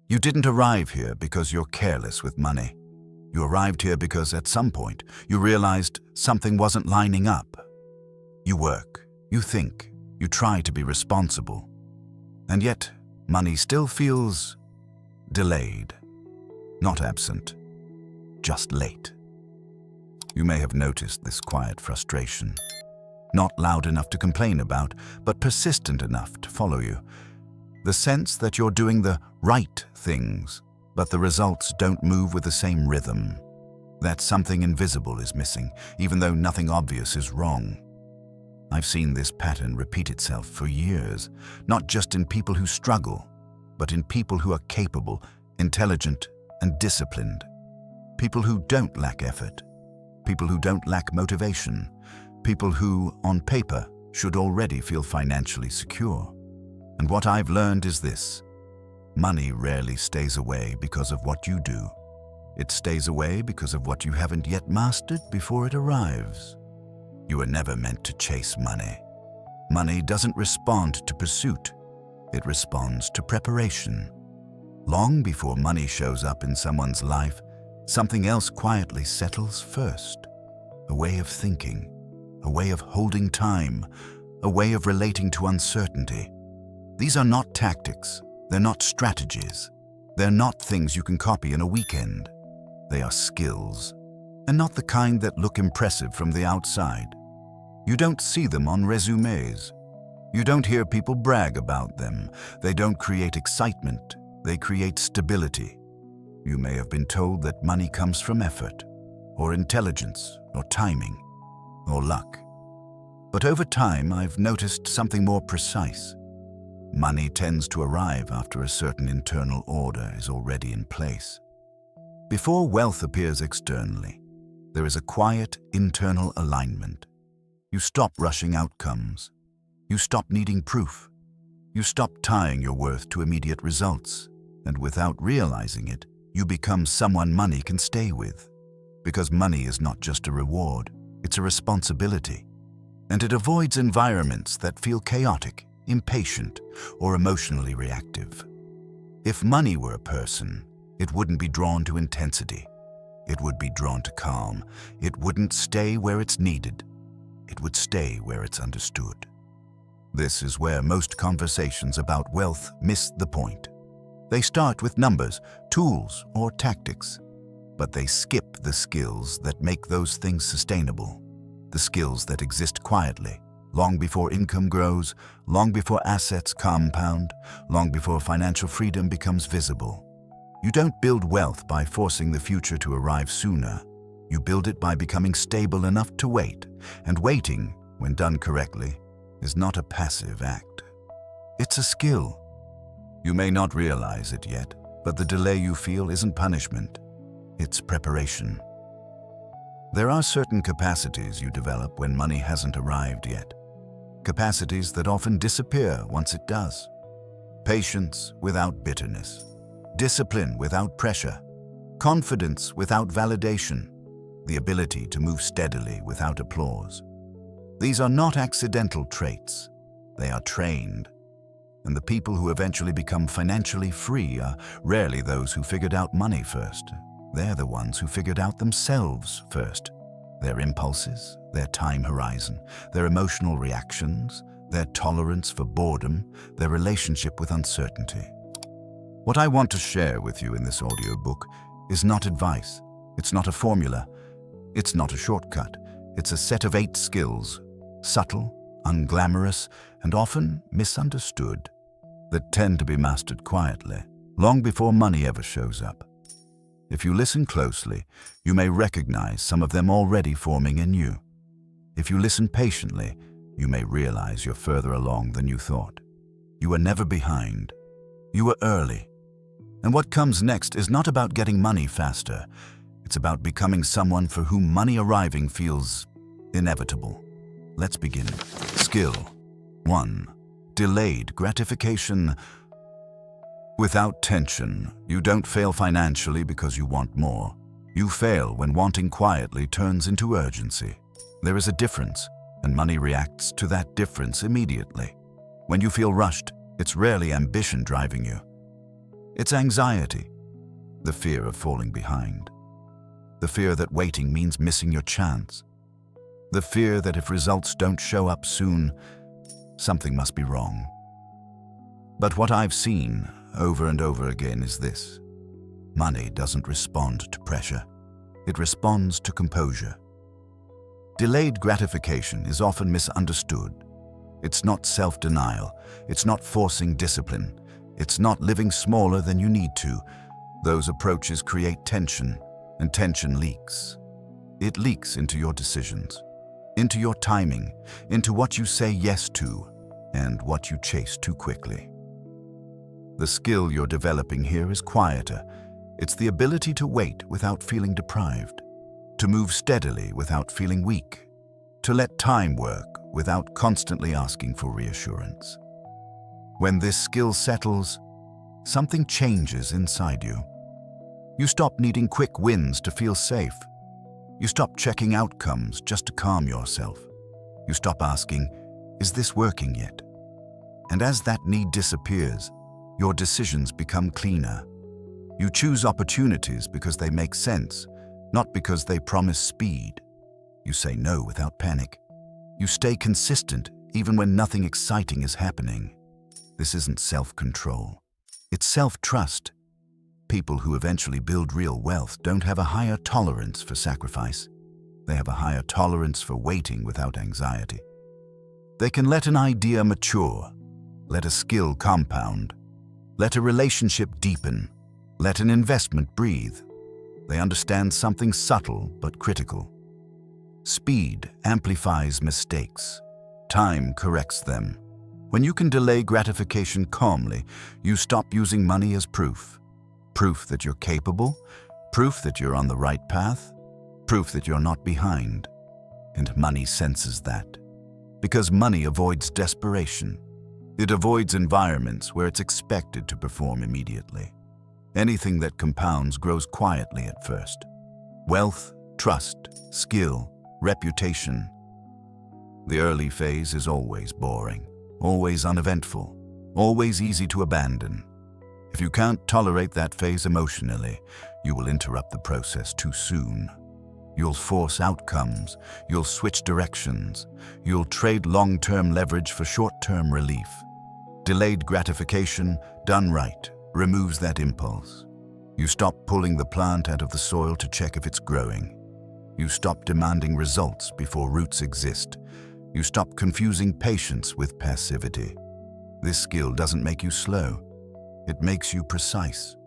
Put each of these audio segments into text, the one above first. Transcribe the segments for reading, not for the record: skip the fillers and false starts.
You didn't arrive here because you're careless with money. You arrived here because at some point you realized something wasn't lining up. You work, you think, you try to be responsible. And yet, money still feels delayed, not absent, just late. You may have noticed this quiet frustration, not loud enough to complain about, but persistent enough to follow you. The sense that you're doing the right things, but the results don't move with the same rhythm. That something invisible is missing, even though nothing obvious is wrong. I've seen this pattern repeat itself for years, not just in people who struggle, but in people who are capable, intelligent, and disciplined. People who don't lack effort. People who don't lack motivation. People who, on paper, should already feel financially secure. And what I've learned is this: money rarely stays away because of what you do. It stays away because of what you haven't yet mastered before it arrives. You were never meant to chase money. Money doesn't respond to pursuit. It responds to preparation. Long before money shows up in someone's life, something else quietly settles first. A way of thinking, a way of holding time, a way of relating to uncertainty. These are not tactics. They're not strategies. They're not things you can copy in a weekend. They are skills, and not the kind that look impressive from the outside. You don't see them on resumes. You don't hear people brag about them. They don't create excitement. They create stability. You may have been told that money comes from effort, or intelligence, or timing, or luck. But over time, I've noticed something more precise. Money tends to arrive after a certain internal order is already in place. Before wealth appears externally, there is a quiet internal alignment. You stop rushing outcomes. You stop needing proof. You stop tying your worth to immediate results. And without realizing it, you become someone money can stay with. Because money is not just a reward, it's a responsibility. And it avoids environments that feel chaotic, impatient, or emotionally reactive. If money were a person, it wouldn't be drawn to intensity. It would be drawn to calm. It wouldn't stay where it's needed. It would stay where it's understood. This is where most conversations about wealth miss the point. They start with numbers, tools, or tactics, but they skip the skills that make those things sustainable. The skills that exist quietly, long before income grows, long before assets compound, long before financial freedom becomes visible. You don't build wealth by forcing the future to arrive sooner. You build it by becoming stable enough to wait, and waiting, when done correctly, is not a passive act. It's a skill. You may not realize it yet, but the delay you feel isn't punishment. It's preparation. There are certain capacities you develop when money hasn't arrived yet. Capacities that often disappear once it does. Patience without bitterness. Discipline without pressure. Confidence without validation. The ability to move steadily without applause. These are not accidental traits. They are trained. And the people who eventually become financially free are rarely those who figured out money first. They're the ones who figured out themselves first. Their impulses, their time horizon, their emotional reactions, their tolerance for boredom, their relationship with uncertainty. What I want to share with you in this audiobook is not advice. It's not a formula. It's not a shortcut. It's a set of 8 skills, subtle, unglamorous, and often misunderstood, that tend to be mastered quietly, long before money ever shows up. If you listen closely, you may recognize some of them already forming in you. If you listen patiently, you may realize you're further along than you thought. You were never behind. You were early. And what comes next is not about getting money faster. It's about becoming someone for whom money arriving feels inevitable. Let's begin. Skill 1. Delayed gratification. Without tension, you don't fail financially because you want more. You fail when wanting quietly turns into urgency. There is a difference, and money reacts to that difference immediately. When you feel rushed, it's rarely ambition driving you. It's anxiety, the fear of falling behind, the fear that waiting means missing your chance, the fear that if results don't show up soon, something must be wrong. But what I've seen over and over again is this: money doesn't respond to pressure, it responds to composure. Delayed gratification is often misunderstood. It's not self-denial, it's not forcing discipline, it's not living smaller than you need to. Those approaches create tension, and tension leaks. It leaks into your decisions, into your timing, into what you say yes to, and what you chase too quickly. The skill you're developing here is quieter. It's the ability to wait without feeling deprived, to move steadily without feeling weak, to let time work without constantly asking for reassurance. When this skill settles, something changes inside you. You stop needing quick wins to feel safe. You stop checking outcomes just to calm yourself. You stop asking, "Is this working yet?" And as that need disappears, your decisions become cleaner. You choose opportunities because they make sense, not because they promise speed. You say no without panic. You stay consistent even when nothing exciting is happening. This isn't self-control. It's self-trust. People who eventually build real wealth don't have a higher tolerance for sacrifice. They have a higher tolerance for waiting without anxiety. They can let an idea mature, let a skill compound, let a relationship deepen, let an investment breathe. They understand something subtle but critical. Speed amplifies mistakes. Time corrects them. When you can delay gratification calmly, you stop using money as proof. Proof that you're capable, proof that you're on the right path, proof that you're not behind. And money senses that. Because money avoids desperation. It avoids environments where it's expected to perform immediately. Anything that compounds grows quietly at first. Wealth, trust, skill, reputation. The early phase is always boring, always uneventful, always easy to abandon. If you can't tolerate that phase emotionally, you will interrupt the process too soon. You'll force outcomes, you'll switch directions, you'll trade long-term leverage for short-term relief. Delayed gratification, done right, removes that impulse. You stop pulling the plant out of the soil to check if it's growing. You stop demanding results before roots exist. You stop confusing patience with passivity. This skill doesn't make you slow. It makes you precise.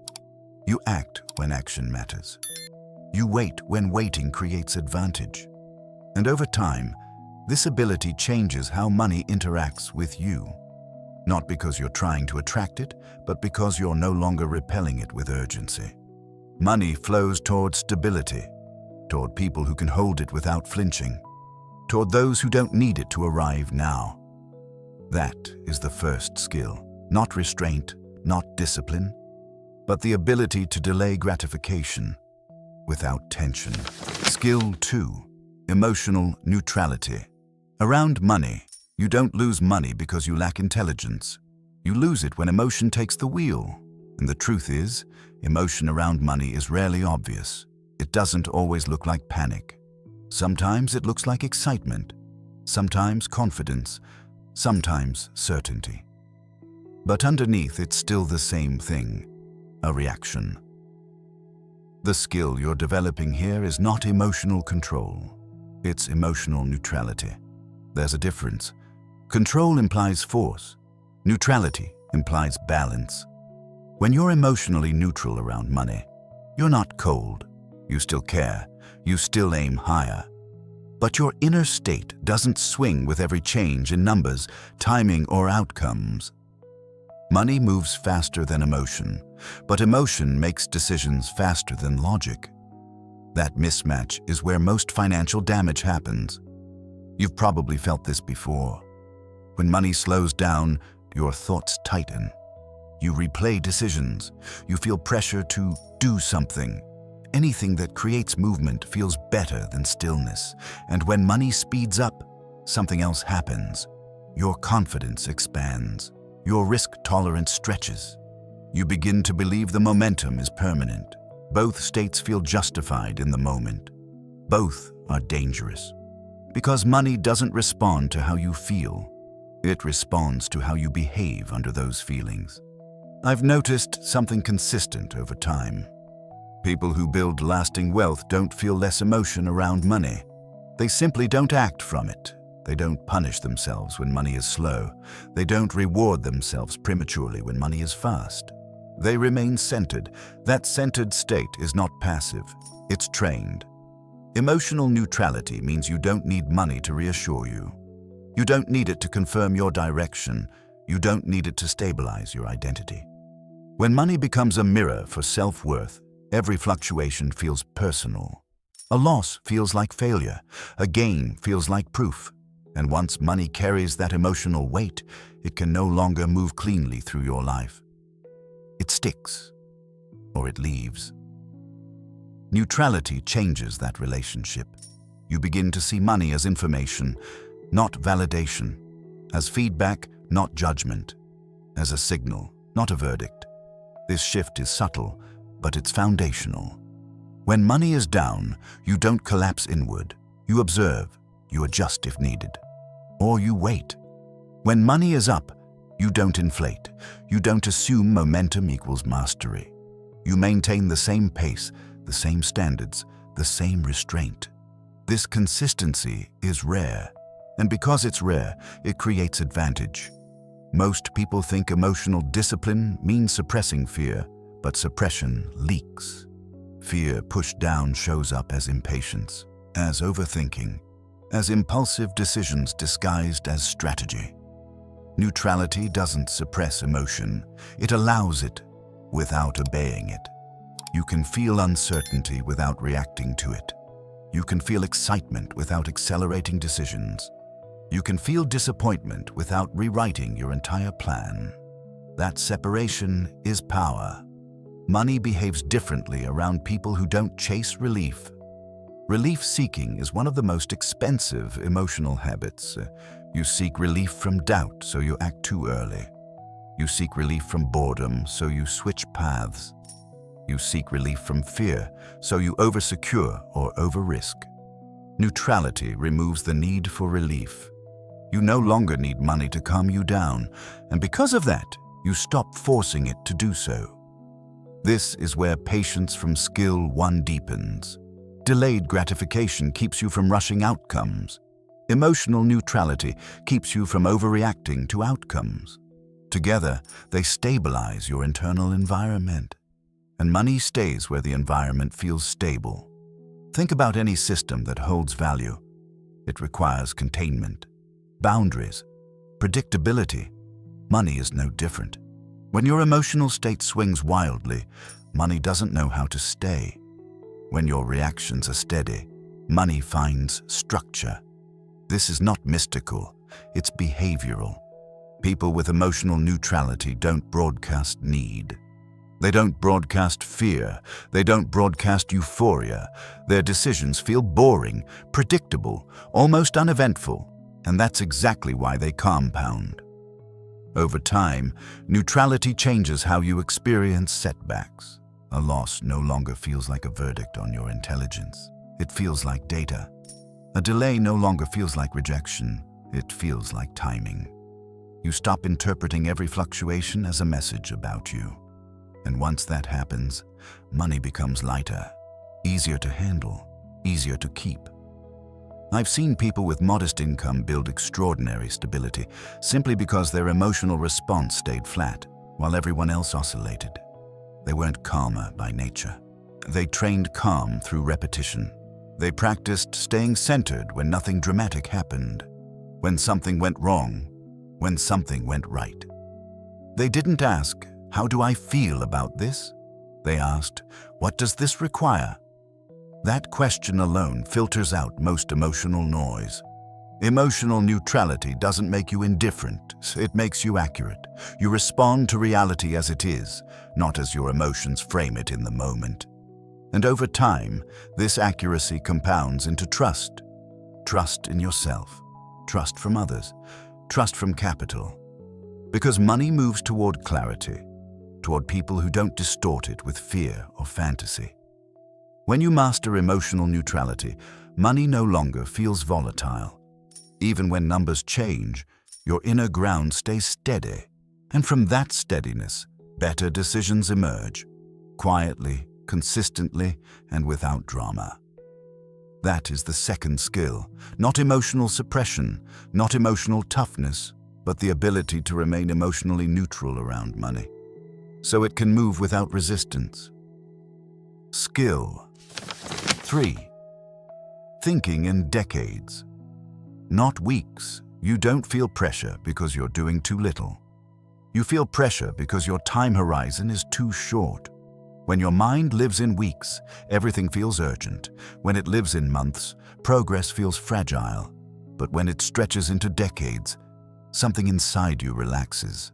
You act when action matters. You wait when waiting creates advantage. And over time, this ability changes how money interacts with you. Not because you're trying to attract it, but because you're no longer repelling it with urgency. Money flows toward stability, toward people who can hold it without flinching, toward those who don't need it to arrive now. That is the first skill, not restraint, not discipline, but the ability to delay gratification without tension. Skill 2, emotional neutrality. Around money, you don't lose money because you lack intelligence. You lose it when emotion takes the wheel. And the truth is, emotion around money is rarely obvious. It doesn't always look like panic. Sometimes it looks like excitement, sometimes confidence, sometimes certainty. But underneath, it's still the same thing, a reaction. The skill you're developing here is not emotional control. It's emotional neutrality. There's a difference. Control implies force. Neutrality implies balance. When you're emotionally neutral around money, you're not cold. You still care. You still aim higher. But your inner state doesn't swing with every change in numbers, timing, or outcomes. Money moves faster than emotion, but emotion makes decisions faster than logic. That mismatch is where most financial damage happens. You've probably felt this before. When money slows down, your thoughts tighten. You replay decisions. You feel pressure to do something. Anything that creates movement feels better than stillness. And when money speeds up, something else happens. Your confidence expands. Your risk tolerance stretches. You begin to believe the momentum is permanent. Both states feel justified in the moment. Both are dangerous. Because money doesn't respond to how you feel. It responds to how you behave under those feelings. I've noticed something consistent over time. People who build lasting wealth don't feel less emotion around money. They simply don't act from it. They don't punish themselves when money is slow. They don't reward themselves prematurely when money is fast. They remain centered. That centered state is not passive. It's trained. Emotional neutrality means you don't need money to reassure you. You don't need it to confirm your direction. You don't need it to stabilize your identity. When money becomes a mirror for self-worth, every fluctuation feels personal. A loss feels like failure. A gain feels like proof. And once money carries that emotional weight, it can no longer move cleanly through your life. It sticks, or it leaves. Neutrality changes that relationship. You begin to see money as information, not validation, as feedback, not judgment, as a signal, not a verdict. This shift is subtle, but it's foundational. When money is down, you don't collapse inward. You observe, you adjust if needed, or you wait. When money is up, you don't inflate. You don't assume momentum equals mastery. You maintain the same pace, the same standards, the same restraint. This consistency is rare, and because it's rare, it creates advantage. Most people think emotional discipline means suppressing fear, but suppression leaks. Fear pushed down shows up as impatience, as overthinking, as impulsive decisions disguised as strategy. Neutrality doesn't suppress emotion, it allows it without obeying it. You can feel uncertainty without reacting to it. You can feel excitement without accelerating decisions. You can feel disappointment without rewriting your entire plan. That separation is power. Money behaves differently around people who don't chase relief. Relief seeking is one of the most expensive emotional habits. You seek relief from doubt, so you act too early. You seek relief from boredom, so you switch paths. You seek relief from fear, so you over-secure or over-risk. Neutrality removes the need for relief. You no longer need money to calm you down, and because of that, you stop forcing it to do so. This is where patience from skill one deepens. Delayed gratification keeps you from rushing outcomes. Emotional neutrality keeps you from overreacting to outcomes. Together, they stabilize your internal environment. And money stays where the environment feels stable. Think about any system that holds value. It requires containment, boundaries, predictability. Money is no different. When your emotional state swings wildly, money doesn't know how to stay. When your reactions are steady, money finds structure. This is not mystical, it's behavioral. People with emotional neutrality don't broadcast need. They don't broadcast fear. They don't broadcast euphoria. Their decisions feel boring, predictable, almost uneventful, and that's exactly why they compound. Over time, neutrality changes how you experience setbacks. A loss no longer feels like a verdict on your intelligence. It feels like data. A delay no longer feels like rejection. It feels like timing. You stop interpreting every fluctuation as a message about you. And once that happens, money becomes lighter, easier to handle, easier to keep. I've seen people with modest income build extraordinary stability simply because their emotional response stayed flat while everyone else oscillated. They weren't calmer by nature. They trained calm through repetition. They practiced staying centered when nothing dramatic happened, when something went wrong, when something went right. They didn't ask, "How do I feel about this?" They asked, "What does this require?" That question alone filters out most emotional noise. Emotional neutrality doesn't make you indifferent, it makes you accurate. You respond to reality as it is, not as your emotions frame it in the moment. And over time, this accuracy compounds into trust. Trust in yourself, trust from others, trust from capital. Because money moves toward clarity, toward people who don't distort it with fear or fantasy. When you master emotional neutrality, money no longer feels volatile. Even when numbers change, your inner ground stays steady. And from that steadiness, better decisions emerge, quietly, consistently, and without drama. That is the second skill, not emotional suppression, not emotional toughness, but the ability to remain emotionally neutral around money, so it can move without resistance. Skill 3. Thinking in decades, not weeks. You don't feel pressure because you're doing too little. You feel pressure because your time horizon is too short. When your mind lives in weeks, everything feels urgent. When it lives in months, progress feels fragile. But when it stretches into decades, something inside you relaxes.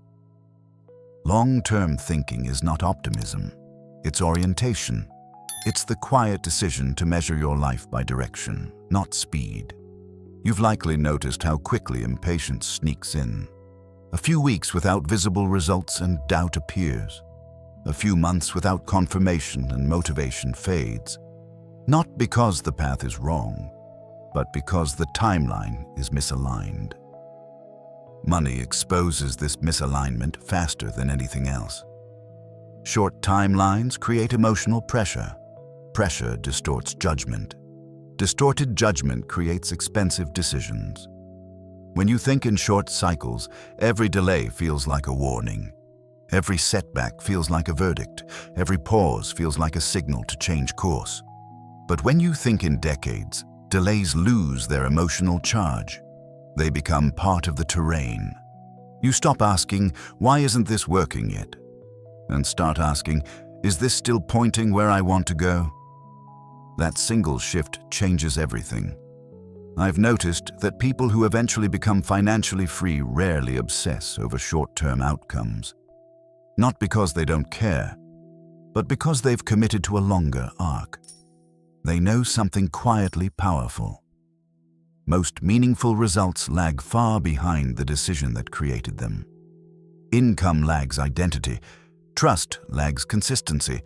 Long-term thinking is not optimism. It's orientation. It's the quiet decision to measure your life by direction, not speed. You've likely noticed how quickly impatience sneaks in. A few weeks without visible results and doubt appears. A few months without confirmation and motivation fades. Not because the path is wrong, but because the timeline is misaligned. Money exposes this misalignment faster than anything else. Short timelines create emotional pressure. Pressure distorts judgment. Distorted judgment creates expensive decisions. When you think in short cycles, every delay feels like a warning. Every setback feels like a verdict. Every pause feels like a signal to change course. But when you think in decades, delays lose their emotional charge. They become part of the terrain. You stop asking, "Why isn't this working yet?" and start asking, "Is this still pointing where I want to go?" That single shift changes everything. I've noticed that people who eventually become financially free rarely obsess over short-term outcomes. Not because they don't care, but because they've committed to a longer arc. They know something quietly powerful. Most meaningful results lag far behind the decision that created them. Income lags identity. Trust lags consistency.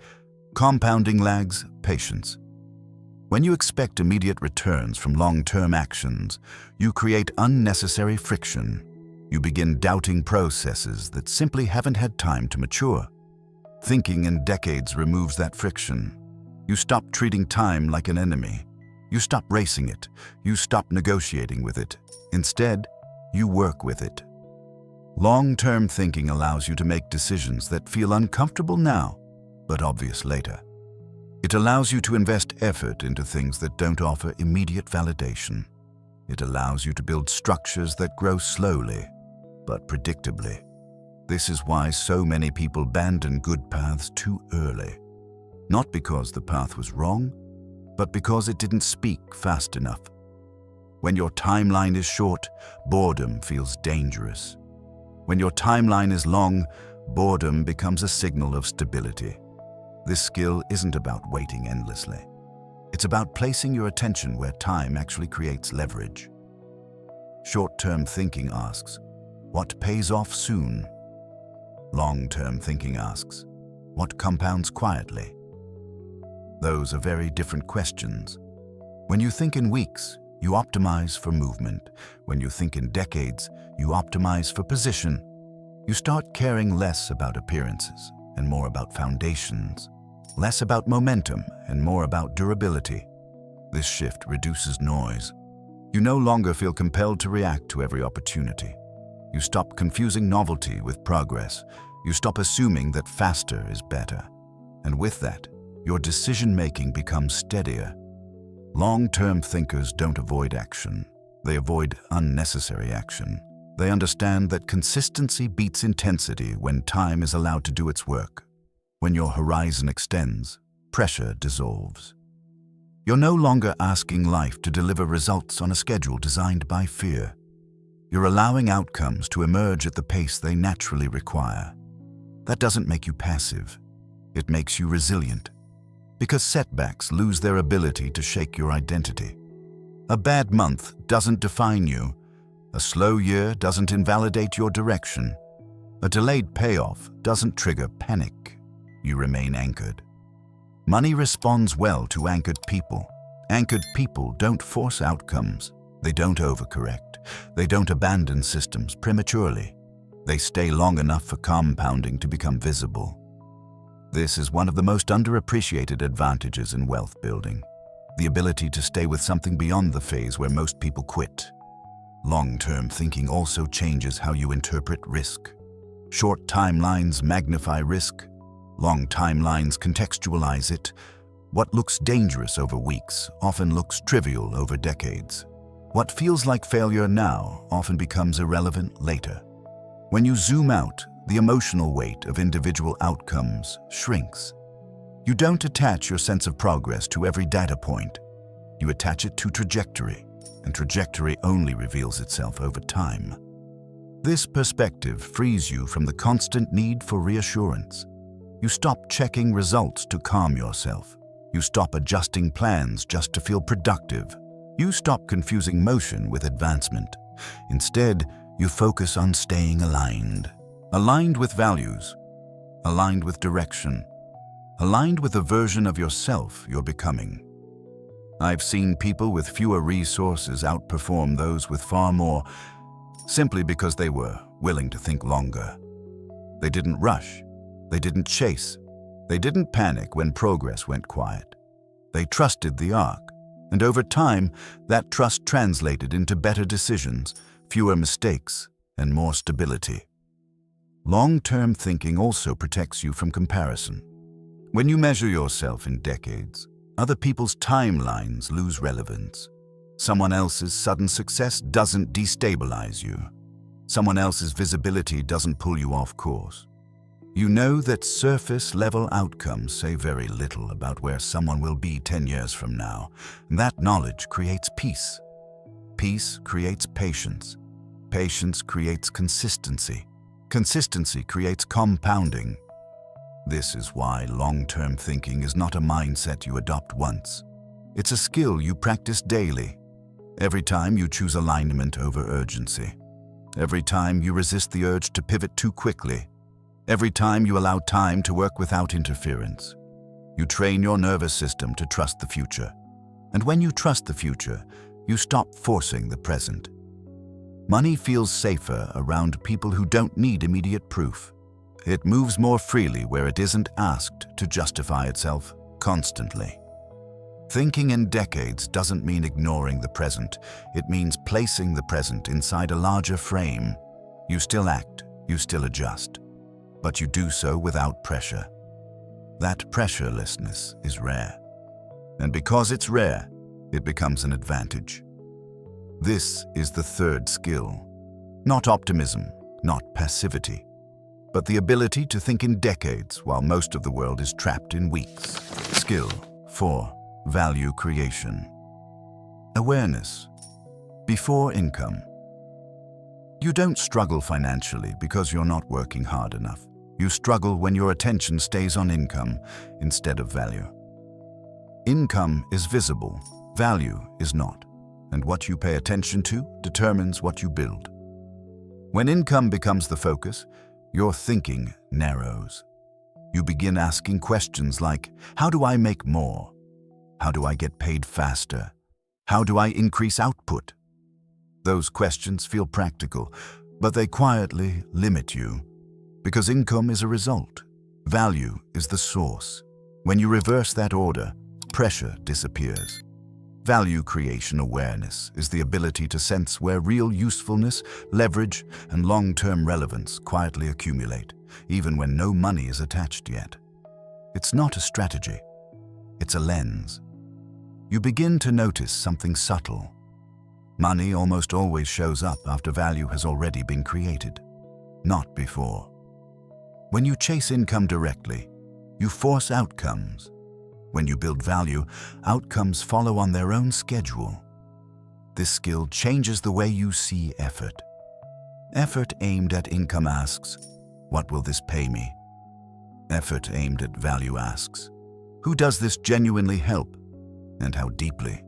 Compounding lags patience. When you expect immediate returns from long-term actions, you create unnecessary friction. You begin doubting processes that simply haven't had time to mature. Thinking in decades removes that friction. You stop treating time like an enemy. You stop racing it. You stop negotiating with it. Instead, you work with it. Long-term thinking allows you to make decisions that feel uncomfortable now, but obvious later. It allows you to invest effort into things that don't offer immediate validation. It allows you to build structures that grow slowly, but predictably. This is why so many people abandon good paths too early. Not because the path was wrong, but because it didn't speak fast enough. When your timeline is short, boredom feels dangerous. When your timeline is long, boredom becomes a signal of stability. This skill isn't about waiting endlessly. It's about placing your attention where time actually creates leverage. Short-term thinking asks, what pays off soon? Long-term thinking asks, what compounds quietly? Those are very different questions. When you think in weeks, you optimize for movement. When you think in decades, you optimize for position. You start caring less about appearances and more about foundations, less about momentum and more about durability. This shift reduces noise. You no longer feel compelled to react to every opportunity. You stop confusing novelty with progress. You stop assuming that faster is better. And with that, your decision-making becomes steadier. Long-term thinkers don't avoid action. They avoid unnecessary action. They understand that consistency beats intensity when time is allowed to do its work. When your horizon extends, pressure dissolves. You're no longer asking life to deliver results on a schedule designed by fear. You're allowing outcomes to emerge at the pace they naturally require. That doesn't make you passive. It makes you resilient. Because setbacks lose their ability to shake your identity. A bad month doesn't define you. A slow year doesn't invalidate your direction. A delayed payoff doesn't trigger panic. You remain anchored. Money responds well to anchored people. Anchored people don't force outcomes. They don't overcorrect. They don't abandon systems prematurely. They stay long enough for compounding to become visible. This is one of the most underappreciated advantages in wealth building, the ability to stay with something beyond the phase where most people quit. Long-term thinking also changes how you interpret risk. Short timelines magnify risk. Long timelines contextualize it. What looks dangerous over weeks often looks trivial over decades. What feels like failure now often becomes irrelevant later. When you zoom out, the emotional weight of individual outcomes shrinks. You don't attach your sense of progress to every data point. You attach it to trajectory, and trajectory only reveals itself over time. This perspective frees you from the constant need for reassurance. You stop checking results to calm yourself. You stop adjusting plans just to feel productive. You stop confusing motion with advancement. Instead, you focus on staying aligned. Aligned with values. Aligned with direction. Aligned with the version of yourself you're becoming. I've seen people with fewer resources outperform those with far more, simply because they were willing to think longer. They didn't rush. They didn't chase. They didn't panic when progress went quiet. They trusted the arc, and over time, that trust translated into better decisions, fewer mistakes, and more stability. Long-term thinking also protects you from comparison. When you measure yourself in decades, other people's timelines lose relevance. Someone else's sudden success doesn't destabilize you. Someone else's visibility doesn't pull you off course. You know that surface-level outcomes say very little about where someone will be 10 years from now. That knowledge creates peace. Peace creates patience. Patience creates consistency. Consistency creates compounding. This is why long-term thinking is not a mindset you adopt once. It's a skill you practice daily. Every time you choose alignment over urgency. Every time you resist the urge to pivot too quickly. Every time you allow time to work without interference. You train your nervous system to trust the future. And when you trust the future, you stop forcing the present. Money feels safer around people who don't need immediate proof. It moves more freely where it isn't asked to justify itself constantly. Thinking in decades doesn't mean ignoring the present. It means placing the present inside a larger frame. You still act, you still adjust, but you do so without pressure. That pressurelessness is rare. And because it's rare, it becomes an advantage. This is the third skill. Not optimism, not passivity, but the ability to think in decades while most of the world is trapped in weeks. Skill 4. Value creation. Awareness. Before income. You don't struggle financially because you're not working hard enough. You struggle when your attention stays on income instead of value. Income is visible, value is not, and what you pay attention to determines what you build. When income becomes the focus, your thinking narrows. You begin asking questions like, how do I make more? How do I get paid faster? How do I increase output? Those questions feel practical, but they quietly limit you. Because income is a result, value is the source. When you reverse that order, pressure disappears. Value creation awareness is the ability to sense where real usefulness, leverage, and long-term relevance quietly accumulate, even when no money is attached yet. It's not a strategy, it's a lens. You begin to notice something subtle. Money almost always shows up after value has already been created, not before. When you chase income directly, you force outcomes. When you build value, outcomes follow on their own schedule. This skill changes the way you see effort. Effort aimed at income asks, what will this pay me? Effort aimed at value asks, who does this genuinely help, and how deeply?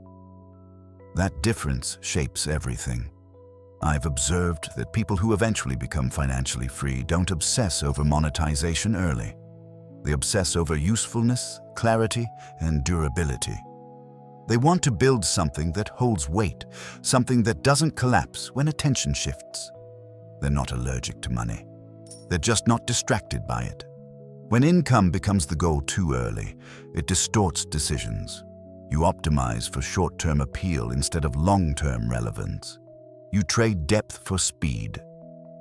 That difference shapes everything. I've observed that people who eventually become financially free don't obsess over monetization early. They obsess over usefulness, clarity, and durability. They want to build something that holds weight, something that doesn't collapse when attention shifts. They're not allergic to money. They're just not distracted by it. When income becomes the goal too early, it distorts decisions. You optimize for short-term appeal instead of long-term relevance. You trade depth for speed.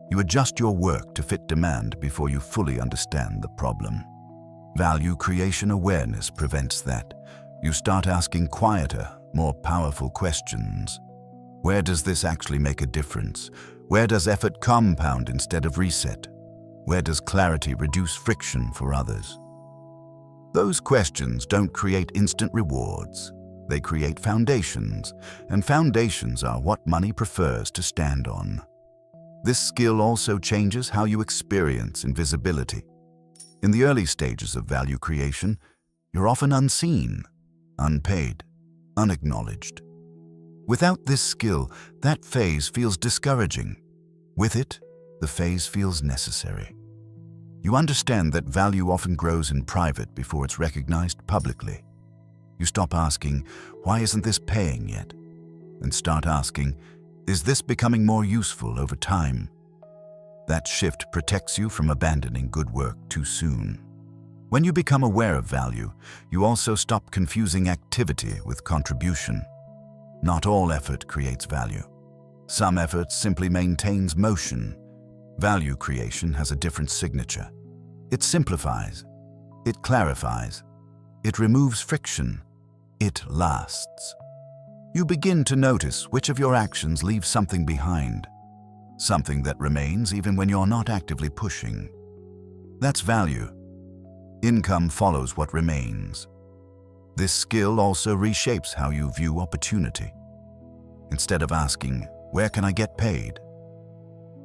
You adjust your work to fit demand before you fully understand the problem. Value creation awareness prevents that. You start asking quieter, more powerful questions. Where does this actually make a difference? Where does effort compound instead of reset? Where does clarity reduce friction for others? Those questions don't create instant rewards. They create foundations, and foundations are what money prefers to stand on. This skill also changes how you experience invisibility. In the early stages of value creation, you're often unseen, unpaid, unacknowledged. Without this skill, that phase feels discouraging. With it, the phase feels necessary. You understand that value often grows in private before it's recognized publicly. You stop asking, "Why isn't this paying yet?" and start asking, "Is this becoming more useful over time?" That shift protects you from abandoning good work too soon. When you become aware of value, you also stop confusing activity with contribution. Not all effort creates value. Some effort simply maintains motion. Value creation has a different signature. It simplifies. It clarifies. It removes friction. It lasts. You begin to notice which of your actions leave something behind, something that remains even when you're not actively pushing. That's value. Income follows what remains. This skill also reshapes how you view opportunity. Instead of asking, "Where can I get paid?"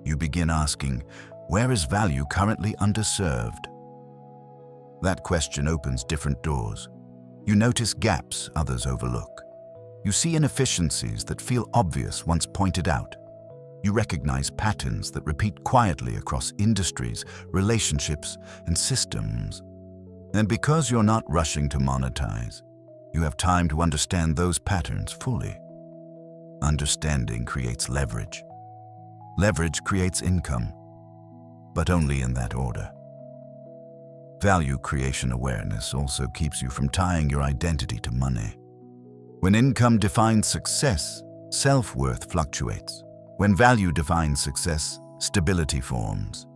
you begin asking, "Where is value currently underserved?" That question opens different doors. You notice gaps others overlook. You see inefficiencies that feel obvious once pointed out. You recognize patterns that repeat quietly across industries, relationships, and systems. And because you're not rushing to monetize, you have time to understand those patterns fully. Understanding creates leverage. Leverage creates income, but only in that order. Value creation awareness also keeps you from tying your identity to money. When income defines success, self-worth fluctuates. When value defines success, stability forms.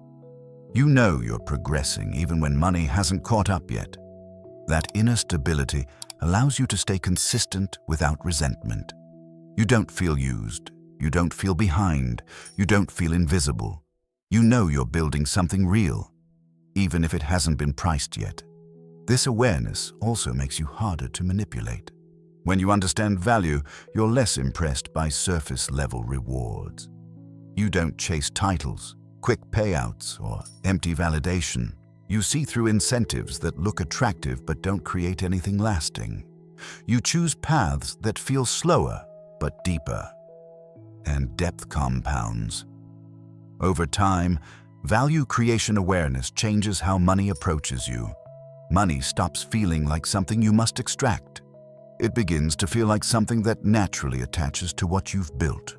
You know you're progressing even when money hasn't caught up yet. That inner stability allows you to stay consistent without resentment. You don't feel used. You don't feel behind. You don't feel invisible. You know you're building something real, even if it hasn't been priced yet. This awareness also makes you harder to manipulate. When you understand value, you're less impressed by surface-level rewards. You don't chase titles, quick payouts, or empty validation. You see through incentives that look attractive but don't create anything lasting. You choose paths that feel slower but deeper. And depth compounds. Over time, value creation awareness changes how money approaches you. Money stops feeling like something you must extract. It begins to feel like something that naturally attaches to what you've built.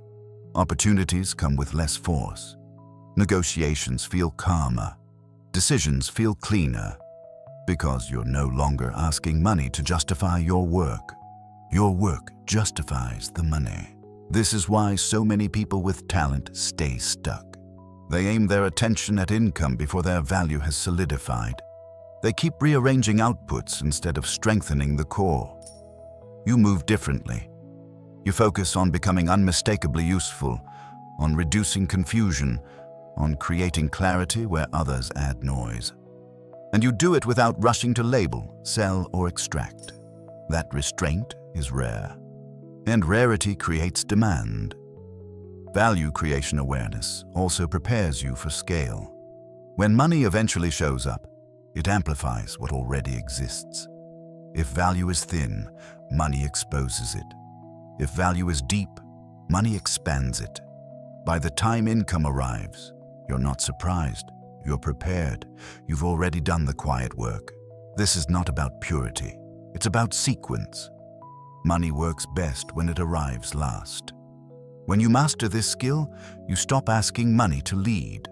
Opportunities come with less force. Negotiations feel calmer. Decisions feel cleaner. Because you're no longer asking money to justify your work. Your work justifies the money. This is why so many people with talent stay stuck. They aim their attention at income before their value has solidified. They keep rearranging outputs instead of strengthening the core. You move differently. You focus on becoming unmistakably useful, on reducing confusion, on creating clarity where others add noise. And you do it without rushing to label, sell, or extract. That restraint is rare. And rarity creates demand. Value creation awareness also prepares you for scale. When money eventually shows up, it amplifies what already exists. If value is thin, money exposes it. If value is deep, money expands it. By the time income arrives, you're not surprised. You're prepared. You've already done the quiet work. This is not about purity. It's about sequence. Money works best when it arrives last. When you master this skill, you stop asking money to lead.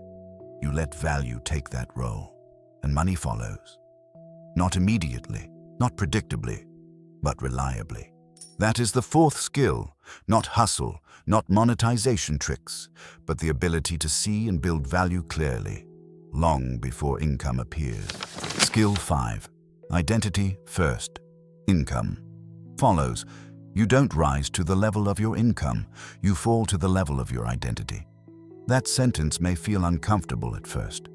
You let value take that role, and money follows. Not immediately, not predictably, but reliably. That is the fourth skill, not hustle, not monetization tricks, but the ability to see and build value clearly, long before income appears. Skill 5. Identity first. Income follows. You don't rise to the level of your income, you fall to the level of your identity. That sentence may feel uncomfortable at first,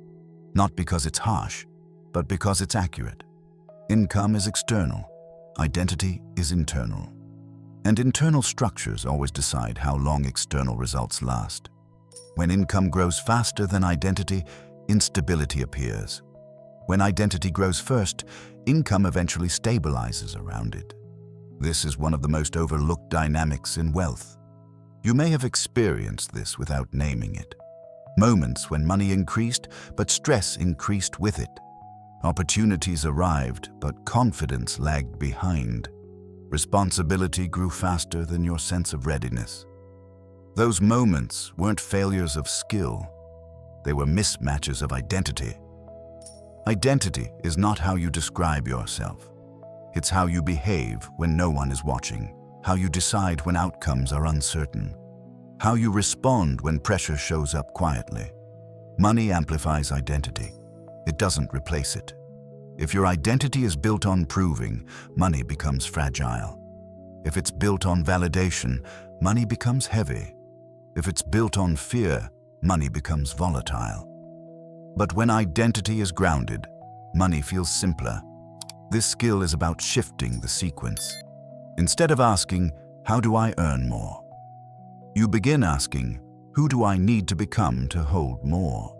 not because it's harsh, but because it's accurate. Income is external, identity is internal. And internal structures always decide how long external results last. When income grows faster than identity, instability appears. When identity grows first, income eventually stabilizes around it. This is one of the most overlooked dynamics in wealth. You may have experienced this without naming it. Moments when money increased, but stress increased with it. Opportunities arrived, but confidence lagged behind. Responsibility grew faster than your sense of readiness. Those moments weren't failures of skill. They were mismatches of identity. Identity is not how you describe yourself. It's how you behave when no one is watching, how you decide when outcomes are uncertain, how you respond when pressure shows up quietly. Money amplifies identity. It doesn't replace it. If your identity is built on proving, money becomes fragile. If it's built on validation, money becomes heavy. If it's built on fear, money becomes volatile. But when identity is grounded, money feels simpler. This skill is about shifting the sequence. Instead of asking, "How do I earn more?" you begin asking, "Who do I need to become to hold more?"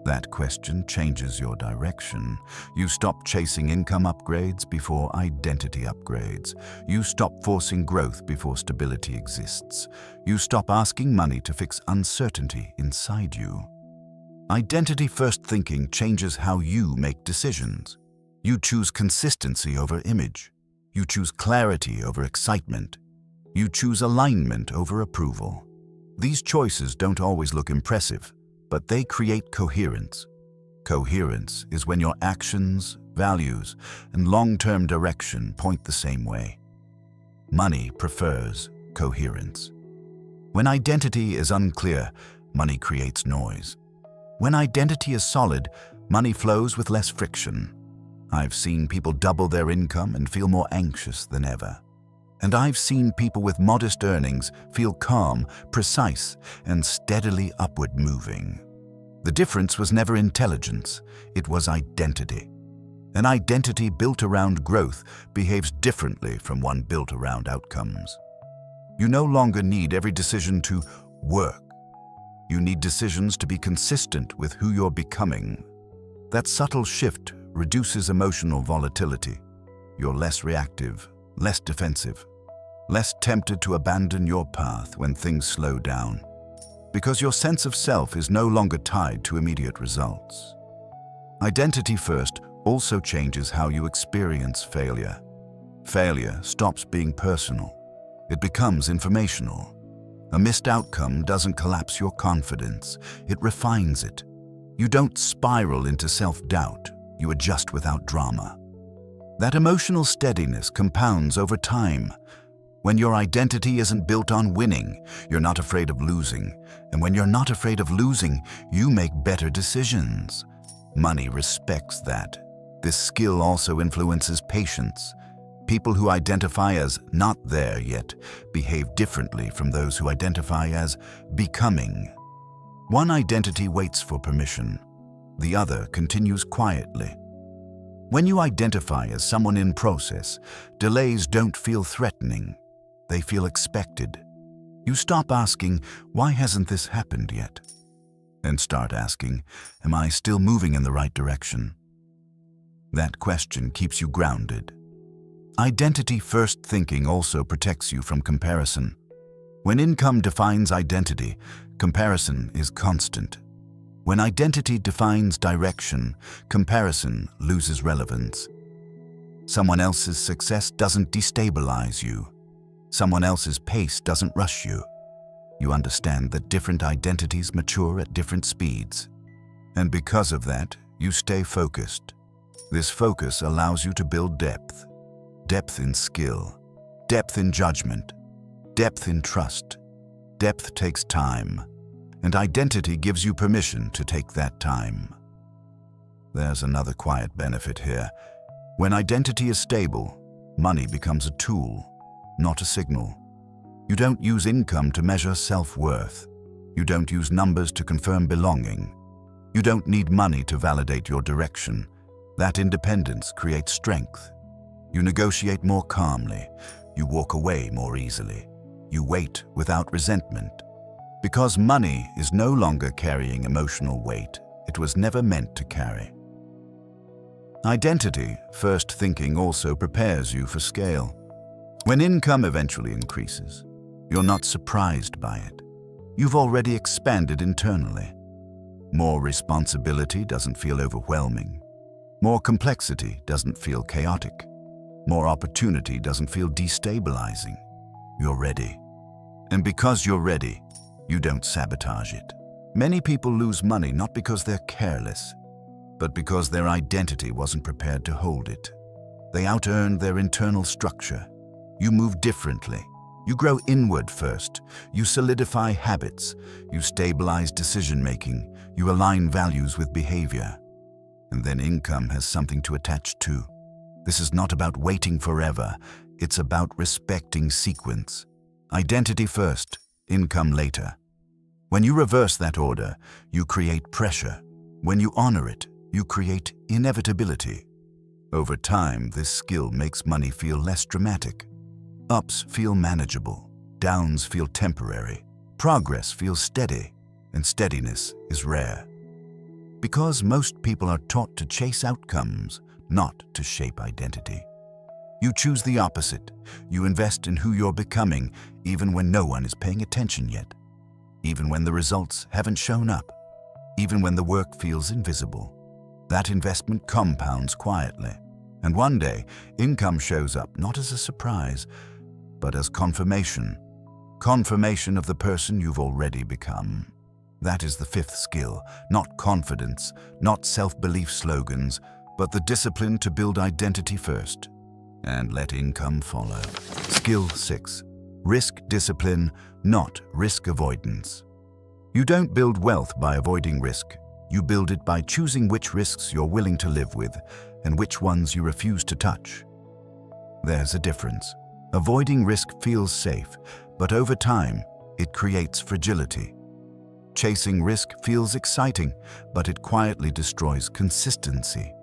That question changes your direction. You stop chasing income upgrades before identity upgrades. You stop forcing growth before stability exists. You stop asking money to fix uncertainty inside you. Identity-first thinking changes how you make decisions. You choose consistency over image. You choose clarity over excitement. You choose alignment over approval. These choices don't always look impressive, but they create coherence. Coherence is when your actions, values, and long-term direction point the same way. Money prefers coherence. When identity is unclear, money creates noise. When identity is solid, money flows with less friction. I've seen people double their income and feel more anxious than ever. And I've seen people with modest earnings feel calm, precise, and steadily upward moving. The difference was never intelligence, it was identity. An identity built around growth behaves differently from one built around outcomes. You no longer need every decision to work. You need decisions to be consistent with who you're becoming. That subtle shift reduces emotional volatility. You're less reactive, less defensive, less tempted to abandon your path when things slow down, because your sense of self is no longer tied to immediate results. Identity first also changes how you experience failure. Failure stops being personal. It becomes informational. A missed outcome doesn't collapse your confidence, it refines it. You don't spiral into self-doubt, you adjust without drama. That emotional steadiness compounds over time. When your identity isn't built on winning, you're not afraid of losing. And when you're not afraid of losing, you make better decisions. Money respects that. This skill also influences patience. People who identify as not there yet behave differently from those who identify as becoming. One identity waits for permission. The other continues quietly. When you identify as someone in process, delays don't feel threatening. They feel expected. You stop asking, "Why hasn't this happened yet?" and start asking, "Am I still moving in the right direction?" That question keeps you grounded. Identity-first thinking also protects you from comparison. When income defines identity, comparison is constant. When identity defines direction, comparison loses relevance. Someone else's success doesn't destabilize you. Someone else's pace doesn't rush you. You understand that different identities mature at different speeds. And because of that, you stay focused. This focus allows you to build depth. Depth in skill, depth in judgment, depth in trust. Depth takes time, and identity gives you permission to take that time. There's another quiet benefit here. When identity is stable, money becomes a tool, not a signal. You don't use income to measure self-worth. You don't use numbers to confirm belonging. You don't need money to validate your direction. That independence creates strength. You negotiate more calmly. You walk away more easily. You wait without resentment. Because money is no longer carrying emotional weight it was never meant to carry. Identity first thinking also prepares you for scale. When income eventually increases, you're not surprised by it. You've already expanded internally. More responsibility doesn't feel overwhelming. More complexity doesn't feel chaotic. More opportunity doesn't feel destabilizing. You're ready. And because you're ready, you don't sabotage it. Many people lose money not because they're careless, but because their identity wasn't prepared to hold it. They out-earned their internal structure. You move differently. You grow inward first. You solidify habits. You stabilize decision-making. You align values with behavior. And then income has something to attach to. This is not about waiting forever. It's about respecting sequence. Identity first, income later. When you reverse that order, you create pressure. When you honor it, you create inevitability. Over time, this skill makes money feel less dramatic. Ups feel manageable, downs feel temporary, progress feels steady, and steadiness is rare. Because most people are taught to chase outcomes, not to shape identity. You choose the opposite. You invest in who you're becoming, even when no one is paying attention yet. Even when the results haven't shown up. Even when the work feels invisible. That investment compounds quietly. And one day, income shows up not as a surprise, but as confirmation. Confirmation of the person you've already become. That is the fifth skill, not confidence, not self-belief slogans, but the discipline to build identity first and let income follow. Skill 6. Risk discipline, not risk avoidance. You don't build wealth by avoiding risk. You build it by choosing which risks you're willing to live with and which ones you refuse to touch. There's a difference. Avoiding risk feels safe, but over time, it creates fragility. Chasing risk feels exciting, but it quietly destroys consistency.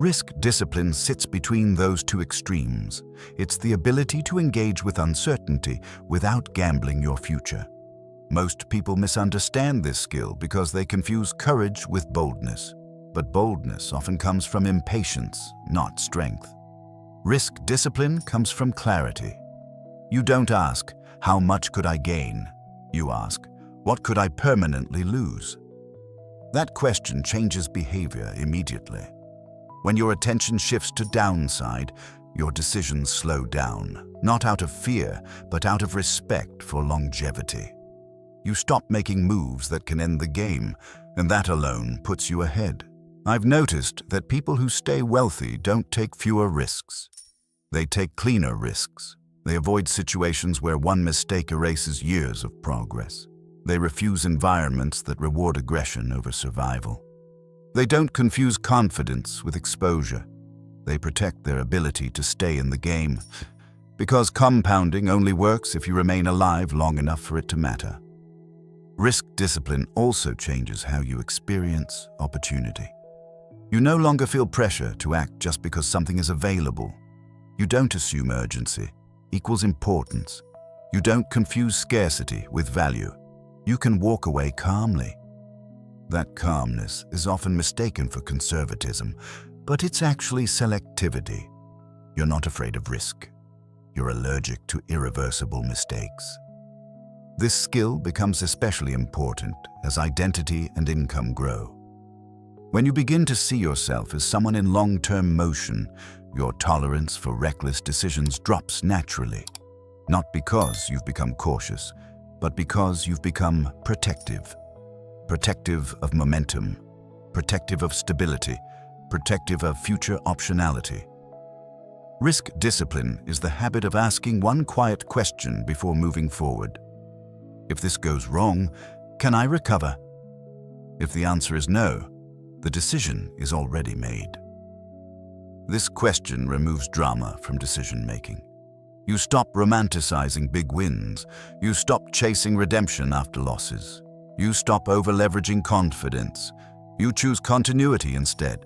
Risk discipline sits between those two extremes. It's the ability to engage with uncertainty without gambling your future. Most people misunderstand this skill because they confuse courage with boldness. But boldness often comes from impatience, not strength. Risk discipline comes from clarity. You don't ask, how much could I gain? You ask, what could I permanently lose? That question changes behavior immediately. When your attention shifts to downside, your decisions slow down, not out of fear, but out of respect for longevity. You stop making moves that can end the game, and that alone puts you ahead. I've noticed that people who stay wealthy don't take fewer risks. They take cleaner risks. They avoid situations where one mistake erases years of progress. They refuse environments that reward aggression over survival. They don't confuse confidence with exposure. They protect their ability to stay in the game, because compounding only works if you remain alive long enough for it to matter. Risk discipline also changes how you experience opportunity. You no longer feel pressure to act just because something is available. You don't assume urgency equals importance. You don't confuse scarcity with value. You can walk away calmly. That calmness is often mistaken for conservatism, but it's actually selectivity. You're not afraid of risk. You're allergic to irreversible mistakes. This skill becomes especially important as identity and income grow. When you begin to see yourself as someone in long-term motion, your tolerance for reckless decisions drops naturally. Not because you've become cautious, but because you've become protective. Protective of momentum, protective of stability, protective of future optionality. Risk discipline is the habit of asking one quiet question before moving forward. If this goes wrong, can I recover? If the answer is no, the decision is already made. This question removes drama from decision-making. You stop romanticizing big wins. You stop chasing redemption after losses. You stop over-leveraging confidence. You choose continuity instead.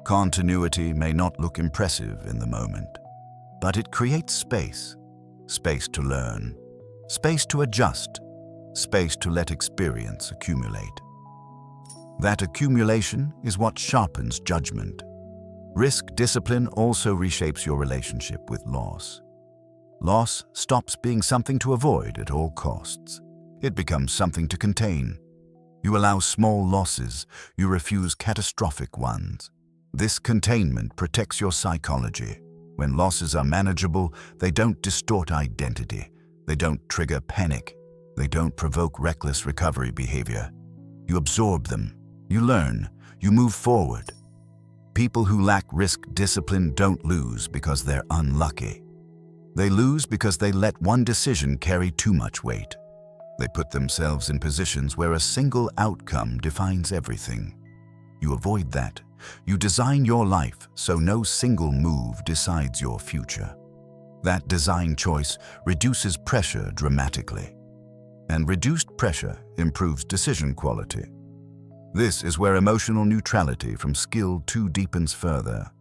Continuity may not look impressive in the moment, but it creates space. Space to learn, space to adjust, space to let experience accumulate. That accumulation is what sharpens judgment. Risk discipline also reshapes your relationship with loss. Loss stops being something to avoid at all costs. It becomes something to contain. You allow small losses, you refuse catastrophic ones. This containment protects your psychology. When losses are manageable, they don't distort identity. They don't trigger panic. They don't provoke reckless recovery behavior. You absorb them. You learn. You move forward. People who lack risk discipline don't lose because they're unlucky. They lose because they let one decision carry too much weight. They put themselves in positions where a single outcome defines everything. You avoid that. You design your life so no single move decides your future. That design choice reduces pressure dramatically. And reduced pressure improves decision quality. This is where emotional neutrality from skill 2 deepens further.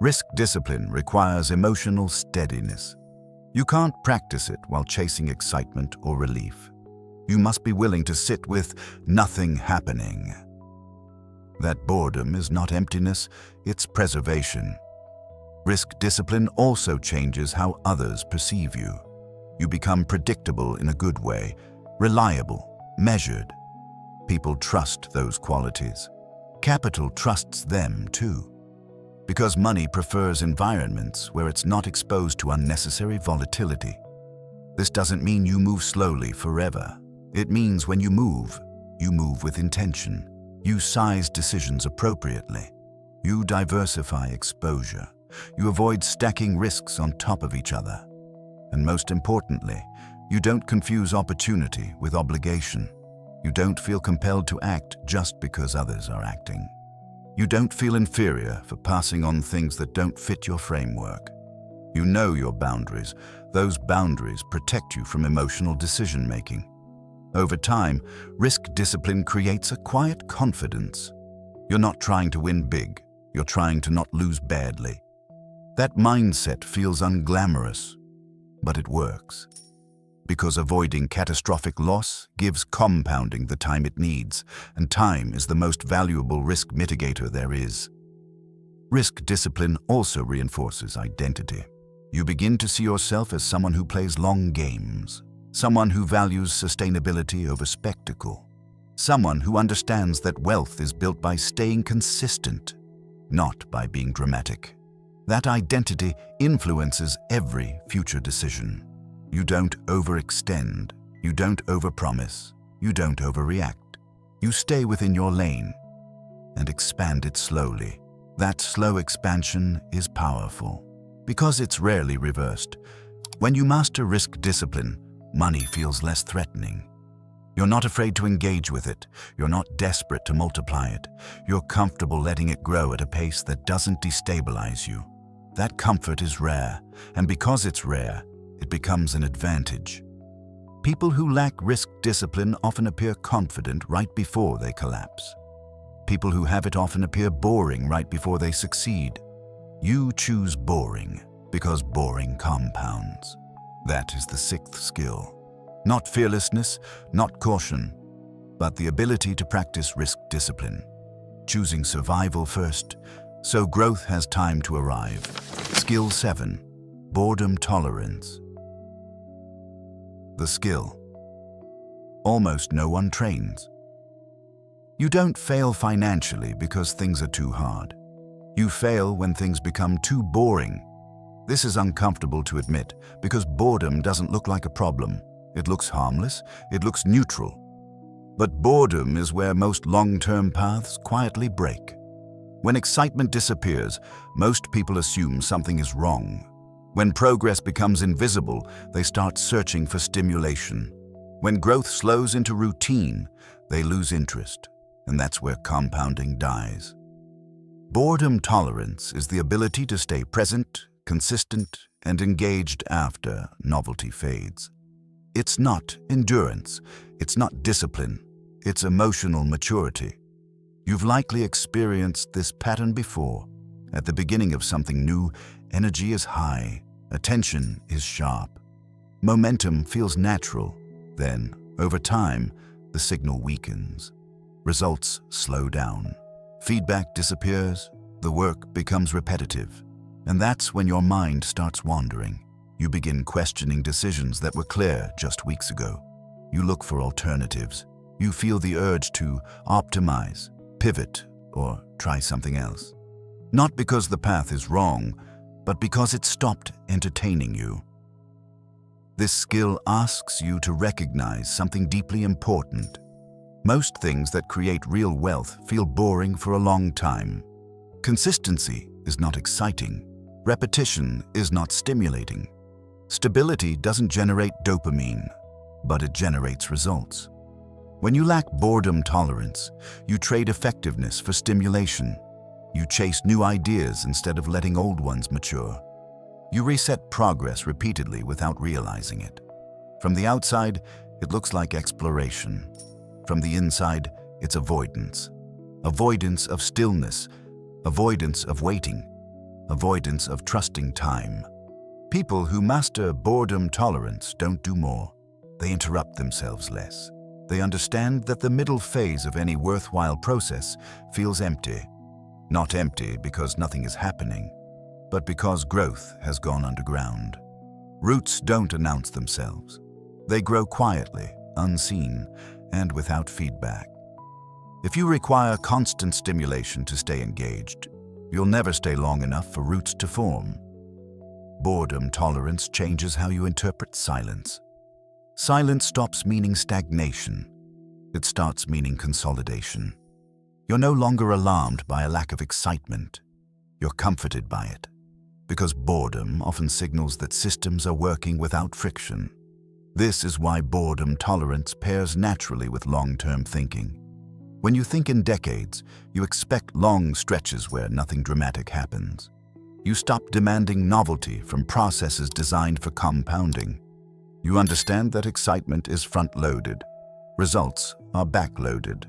Risk discipline requires emotional steadiness. You can't practice it while chasing excitement or relief. You must be willing to sit with nothing happening. That boredom is not emptiness, it's preservation. Risk discipline also changes how others perceive you. You become predictable in a good way, reliable, measured. People trust those qualities. Capital trusts them too. Because money prefers environments where it's not exposed to unnecessary volatility. This doesn't mean you move slowly forever. It means when you move with intention. You size decisions appropriately. You diversify exposure. You avoid stacking risks on top of each other. And most importantly, you don't confuse opportunity with obligation. You don't feel compelled to act just because others are acting. You don't feel inferior for passing on things that don't fit your framework. You know your boundaries. Those boundaries protect you from emotional decision-making. Over time, risk discipline creates a quiet confidence. You're not trying to win big. You're trying to not lose badly. That mindset feels unglamorous, but it works. Because avoiding catastrophic loss gives compounding the time it needs, and time is the most valuable risk mitigator there is. Risk discipline also reinforces identity. You begin to see yourself as someone who plays long games, someone who values sustainability over spectacle, someone who understands that wealth is built by staying consistent, not by being dramatic. That identity influences every future decision. You don't overextend, you don't overpromise, you don't overreact. You stay within your lane and expand it slowly. That slow expansion is powerful because it's rarely reversed. When you master risk discipline, money feels less threatening. You're not afraid to engage with it. You're not desperate to multiply it. You're comfortable letting it grow at a pace that doesn't destabilize you. That comfort is rare, and because it's rare, it becomes an advantage. People who lack risk discipline often appear confident right before they collapse. People who have it often appear boring right before they succeed. You choose boring because boring compounds. That is the 6th skill. Not fearlessness, not caution, but the ability to practice risk discipline. Choosing survival first, so growth has time to arrive. Skill 7. Boredom tolerance. The skill. almost no one trains. You don't fail financially because things are too hard. You fail when things become too boring. This is uncomfortable to admit because boredom doesn't look like a problem. It looks harmless, it looks neutral. But boredom is where most long-term paths quietly break. When excitement disappears, most people assume something is wrong. When progress becomes invisible, they start searching for stimulation. When growth slows into routine, they lose interest, and that's where compounding dies. Boredom tolerance is the ability to stay present, consistent, and engaged after novelty fades. It's not endurance, it's not discipline, it's emotional maturity. You've likely experienced this pattern before. At the beginning of something new, energy is high, attention is sharp. Momentum feels natural. Then, over time, the signal weakens. Results slow down. Feedback disappears. The work becomes repetitive. And that's when your mind starts wandering. You begin questioning decisions that were clear just weeks ago. You look for alternatives. You feel the urge to optimize, pivot, or try something else. Not because the path is wrong, but because it stopped entertaining you. This skill asks you to recognize something deeply important. Most things that create real wealth feel boring for a long time. Consistency is not exciting. Repetition is not stimulating. Stability doesn't generate dopamine, but it generates results. When you lack boredom tolerance, you trade effectiveness for stimulation. You chase new ideas instead of letting old ones mature. You reset progress repeatedly without realizing it. From the outside, it looks like exploration. From the inside, it's avoidance. Avoidance of stillness, avoidance of waiting, avoidance of trusting time. People who master boredom tolerance don't do more. They interrupt themselves less. They understand that the middle phase of any worthwhile process feels empty. Not empty because nothing is happening, but because growth has gone underground. Roots don't announce themselves. They grow quietly, unseen, and without feedback. If you require constant stimulation to stay engaged, you'll never stay long enough for roots to form. Boredom tolerance changes how you interpret silence. Silence stops meaning stagnation. It starts meaning consolidation. You're no longer alarmed by a lack of excitement. You're comforted by it, because boredom often signals that systems are working without friction. This is why boredom tolerance pairs naturally with long-term thinking. When you think in decades, you expect long stretches where nothing dramatic happens. You stop demanding novelty from processes designed for compounding. You understand that excitement is front-loaded. Results are back-loaded.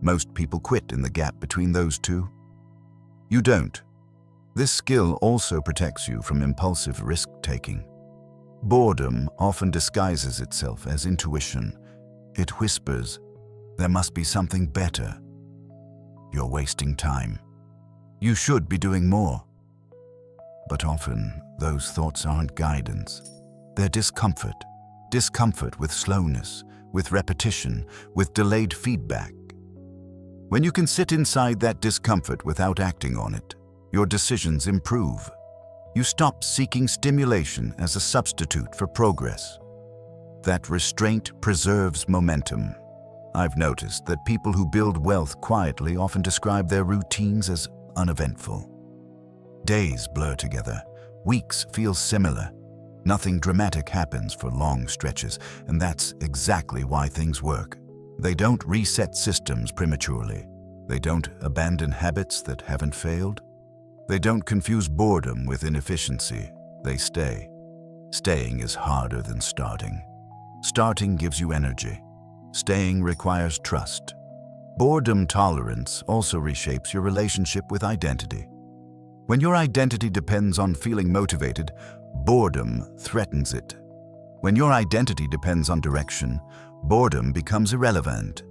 Most people quit in the gap between those two. You don't. This skill also protects you from impulsive risk-taking. Boredom often disguises itself as intuition. It whispers, "There must be something better. You're wasting time. You should be doing more." But often, those thoughts aren't guidance. They're discomfort. Discomfort with slowness, with repetition, with delayed feedback. When you can sit inside that discomfort without acting on it, your decisions improve. You stop seeking stimulation as a substitute for progress. That restraint preserves momentum. I've noticed that people who build wealth quietly often describe their routines as uneventful. Days blur together. Weeks feel similar. Nothing dramatic happens for long stretches, and that's exactly why things work. They don't reset systems prematurely. They don't abandon habits that haven't failed. They don't confuse boredom with inefficiency. They stay. Staying is harder than starting. Starting gives you energy. Staying requires trust. Boredom tolerance also reshapes your relationship with identity. When your identity depends on feeling motivated, boredom threatens it. When your identity depends on direction, boredom becomes irrelevant.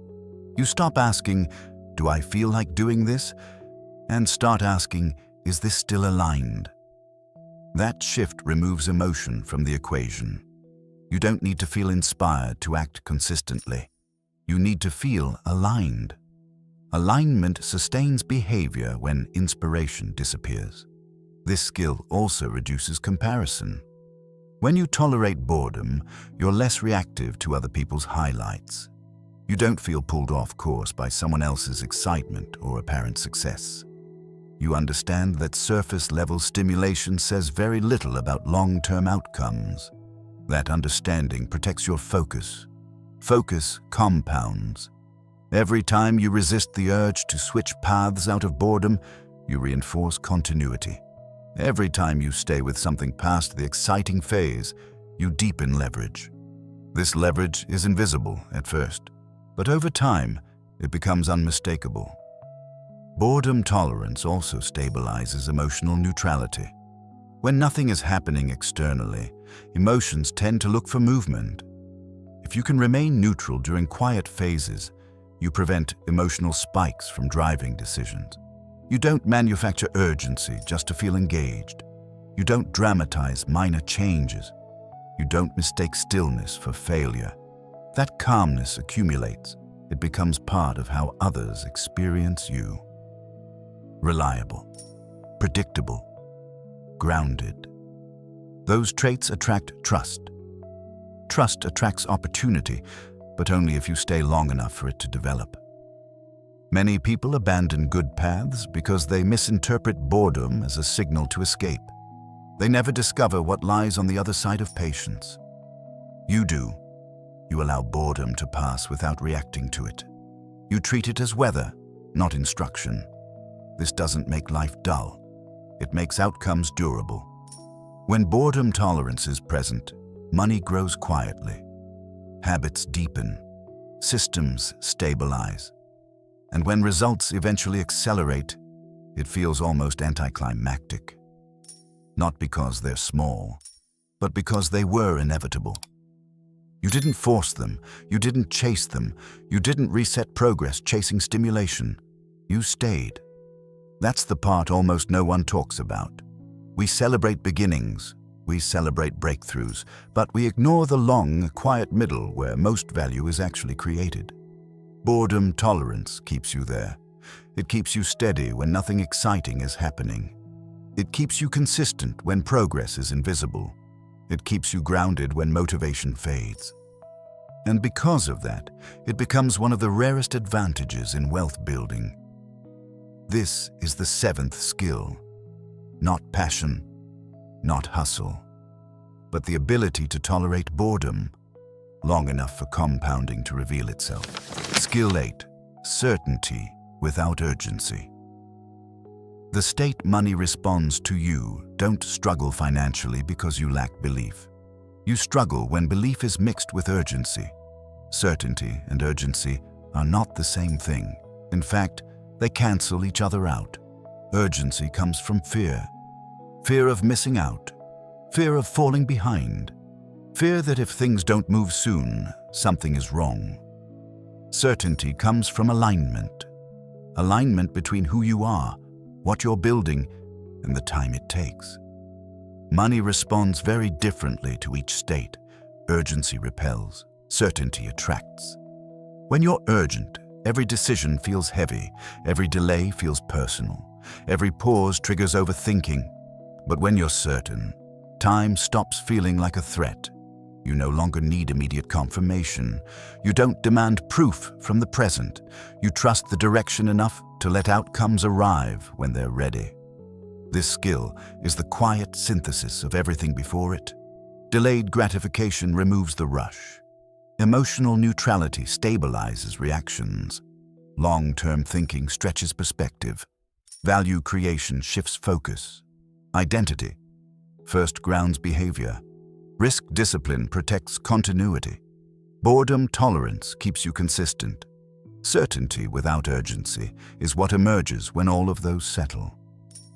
You stop asking, "Do I feel like doing this?" and start asking, "Is this still aligned?" That shift removes emotion from the equation. You don't need to feel inspired to act consistently. You need to feel aligned. Alignment sustains behavior when inspiration disappears. This skill also reduces comparison. When you tolerate boredom, you're less reactive to other people's highlights. You don't feel pulled off course by someone else's excitement or apparent success. You understand that surface-level stimulation says very little about long-term outcomes. That understanding protects your focus. Focus compounds. Every time you resist the urge to switch paths out of boredom, you reinforce continuity. Every time you stay with something past the exciting phase, you deepen leverage. This leverage is invisible at first, but over time, it becomes unmistakable. Boredom tolerance also stabilizes emotional neutrality. When nothing is happening externally, emotions tend to look for movement. If you can remain neutral during quiet phases, you prevent emotional spikes from driving decisions. You don't manufacture urgency just to feel engaged. You don't dramatize minor changes. You don't mistake stillness for failure. That calmness accumulates. It becomes part of how others experience you. Reliable, predictable, grounded. Those traits attract trust. Trust attracts opportunity, but only if you stay long enough for it to develop. Many people abandon good paths because they misinterpret boredom as a signal to escape. They never discover what lies on the other side of patience. You do. You allow boredom to pass without reacting to it. You treat it as weather, not instruction. This doesn't make life dull. It makes outcomes durable. When boredom tolerance is present, money grows quietly. Habits deepen. Systems stabilize. And when results eventually accelerate, it feels almost anticlimactic. Not because they're small, but because they were inevitable. You didn't force them. You didn't chase them. You didn't reset progress chasing stimulation. You stayed. That's the part almost no one talks about. We celebrate beginnings. We celebrate breakthroughs, but we ignore the long, quiet middle where most value is actually created. Boredom tolerance keeps you there. It keeps you steady when nothing exciting is happening. It keeps you consistent when progress is invisible. It keeps you grounded when motivation fades. And because of that, it becomes one of the rarest advantages in wealth building. This is the seventh skill. Not passion, not hustle, but the ability to tolerate boredom long enough for compounding to reveal itself. Skill 8. Certainty without urgency. The state money responds to you don't struggle financially because you lack belief. You struggle when belief is mixed with urgency. Certainty and urgency are not the same thing. In fact, they cancel each other out. Urgency comes from fear. Fear of missing out. Fear of falling behind. Fear that if things don't move soon, something is wrong. Certainty comes from alignment. Alignment between who you are, what you're building, and the time it takes. Money responds very differently to each state. Urgency repels, certainty attracts. When you're urgent, every decision feels heavy, every delay feels personal, every pause triggers overthinking. But when you're certain, time stops feeling like a threat. You no longer need immediate confirmation. You don't demand proof from the present. You trust the direction enough to let outcomes arrive when they're ready. This skill is the quiet synthesis of everything before it. Delayed gratification removes the rush. Emotional neutrality stabilizes reactions. Long-term thinking stretches perspective. Value creation shifts focus. Identity first grounds behavior. Risk discipline protects continuity. Boredom tolerance keeps you consistent. Certainty without urgency is what emerges when all of those settle.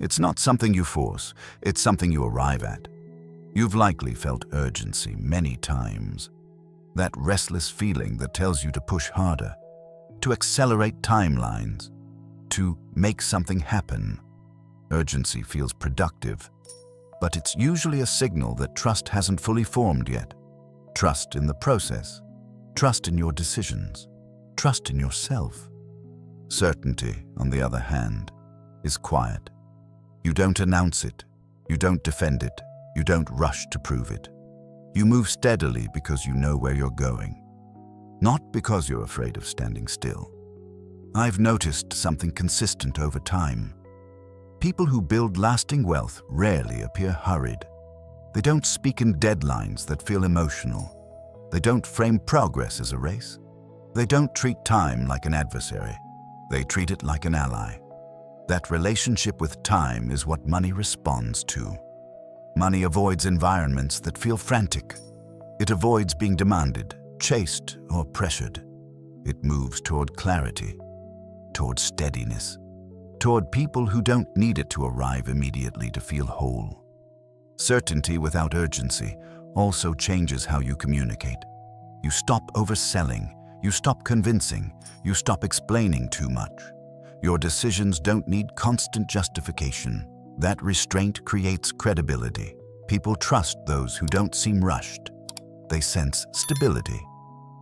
It's not something you force, it's something you arrive at. You've likely felt urgency many times. That restless feeling that tells you to push harder, to accelerate timelines, to make something happen. Urgency feels productive, but it's usually a signal that trust hasn't fully formed yet. Trust in the process. Trust in your decisions. trust in yourself. Certainty, on the other hand, is quiet. You don't announce it. You don't defend it. You don't rush to prove it. You move steadily because you know where you're going, not because you're afraid of standing still. I've noticed something consistent over time. People who build lasting wealth rarely appear hurried. They don't speak in deadlines that feel emotional. They don't frame progress as a race. They don't treat time like an adversary. They treat it like an ally. That relationship with time is what money responds to. Money avoids environments that feel frantic. It avoids being demanded, chased, or pressured. It moves toward clarity, toward steadiness, toward people who don't need it to arrive immediately to feel whole. Certainty without urgency also changes how you communicate. You stop overselling, you stop convincing, you stop explaining too much. Your decisions don't need constant justification. That restraint creates credibility. People trust those who don't seem rushed. They sense stability.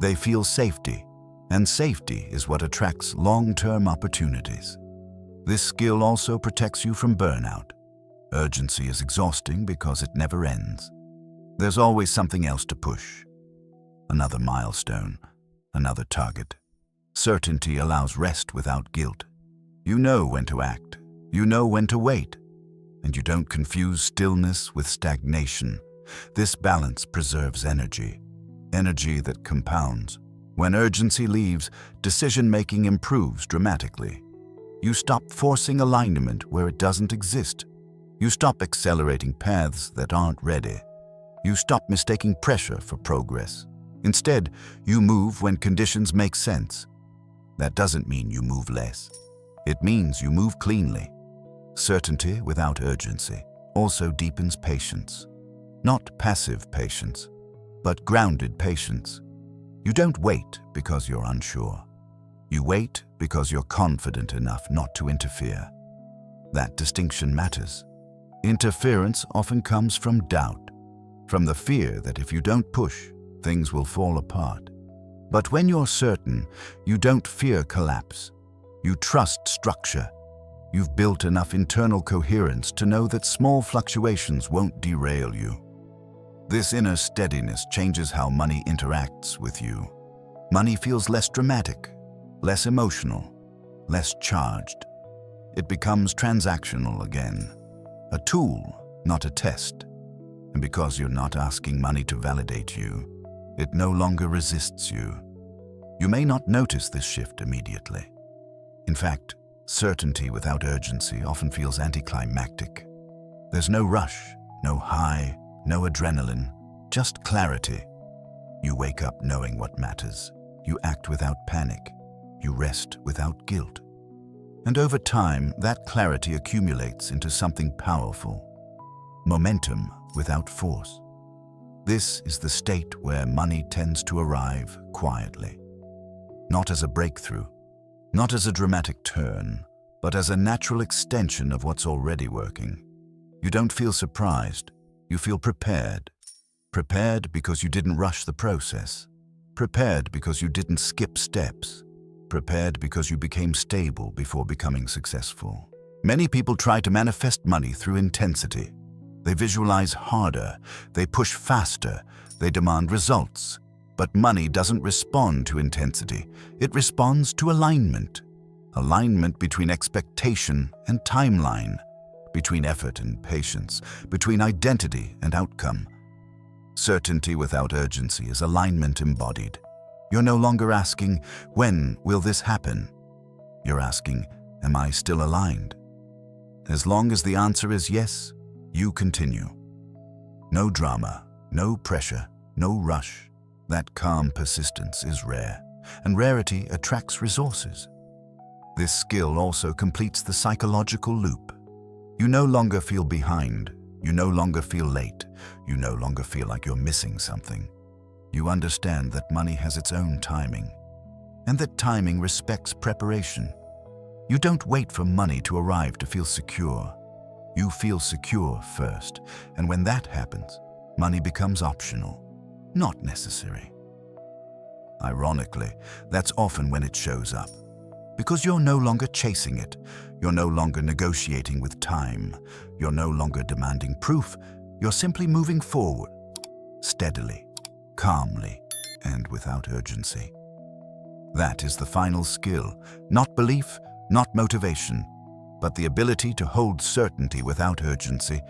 They feel safety, and safety is what attracts long-term opportunities. This skill also protects you from burnout. Urgency is exhausting because it never ends. There's always something else to push. Another milestone, another target. Certainty allows rest without guilt. You know when to act. You know when to wait. And you don't confuse stillness with stagnation. This balance preserves energy. Energy that compounds. When urgency leaves, decision-making improves dramatically. You stop forcing alignment where it doesn't exist. You stop accelerating paths that aren't ready. You stop mistaking pressure for progress. Instead, you move when conditions make sense. That doesn't mean you move less. It means you move cleanly. Certainty without urgency also deepens patience. Not passive patience, but grounded patience. You don't wait because you're unsure. You wait because you're confident enough not to interfere. That distinction matters. Interference often comes from doubt, from the fear that if you don't push, things will fall apart. But when you're certain, you don't fear collapse. You trust structure. You've built enough internal coherence to know that small fluctuations won't derail you. This inner steadiness changes how money interacts with you. Money feels less dramatic, less emotional, less charged. It becomes transactional again, a tool, not a test. And because you're not asking money to validate you, it no longer resists you. You may not notice this shift immediately. In fact, certainty without urgency often feels anticlimactic. There's no rush, no high, no adrenaline, just clarity. You wake up knowing what matters. You act without panic. You rest without guilt. And over time, that clarity accumulates into something powerful. Momentum without force. This is the state where money tends to arrive quietly. Not as a breakthrough, not as a dramatic turn, but as a natural extension of what's already working. You don't feel surprised. You feel prepared. Prepared because you didn't rush the process. Prepared because you didn't skip steps. Prepared because you became stable before becoming successful. Many people try to manifest money through intensity. They visualize harder, they push faster, they demand results. But money doesn't respond to intensity. It responds to alignment. Alignment between expectation and timeline, between effort and patience, between identity and outcome. Certainty without urgency is alignment embodied. You're no longer asking, when will this happen? You're asking, am I still aligned? As long as the answer is yes, you continue. No drama, no pressure, no rush. That calm persistence is rare, and rarity attracts resources. This skill also completes the psychological loop. You no longer feel behind. You no longer feel late. You no longer feel like you're missing something. You understand that money has its own timing, and that timing respects preparation. You don't wait for money to arrive to feel secure. You feel secure first, and when that happens, money becomes optional, not necessary. Ironically, that's often when it shows up. Because you're no longer chasing it, you're no longer negotiating with time, you're no longer demanding proof, you're simply moving forward, steadily, calmly, and without urgency. That is the final skill, not belief, not motivation, but the ability to hold certainty without urgency,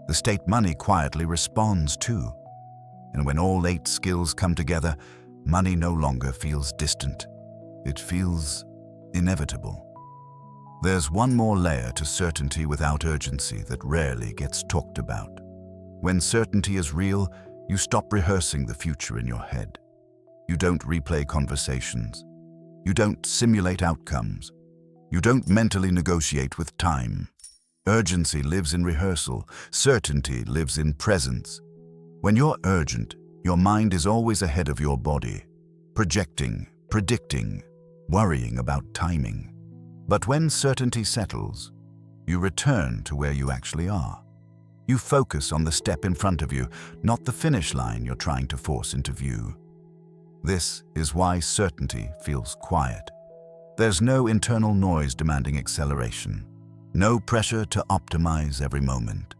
the state money quietly responds to. And when all 8 skills come together, money no longer feels distant. It feels inevitable. There's one more layer to certainty without urgency that rarely gets talked about. When certainty is real, you stop rehearsing the future in your head. You don't replay conversations. You don't simulate outcomes. You don't mentally negotiate with time. Urgency lives in rehearsal. Certainty lives in presence. When you're urgent, your mind is always ahead of your body, projecting, predicting, worrying about timing. But when certainty settles, you return to where you actually are. You focus on the step in front of you, not the finish line you're trying to force into view. This is why certainty feels quiet. There's no internal noise demanding acceleration, no pressure to optimize every moment,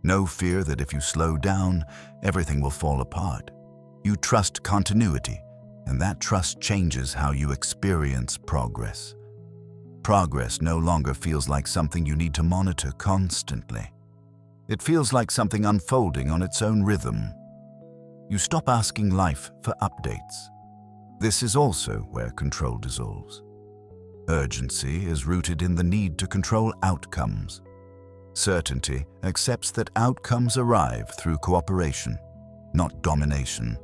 no fear that if you slow down, everything will fall apart. You trust continuity, and that trust changes how you experience progress. Progress no longer feels like something you need to monitor constantly. It feels like something unfolding on its own rhythm. You stop asking life for updates. This is also where control dissolves. Urgency is rooted in the need to control outcomes. Certainty accepts that outcomes arrive through cooperation, not domination.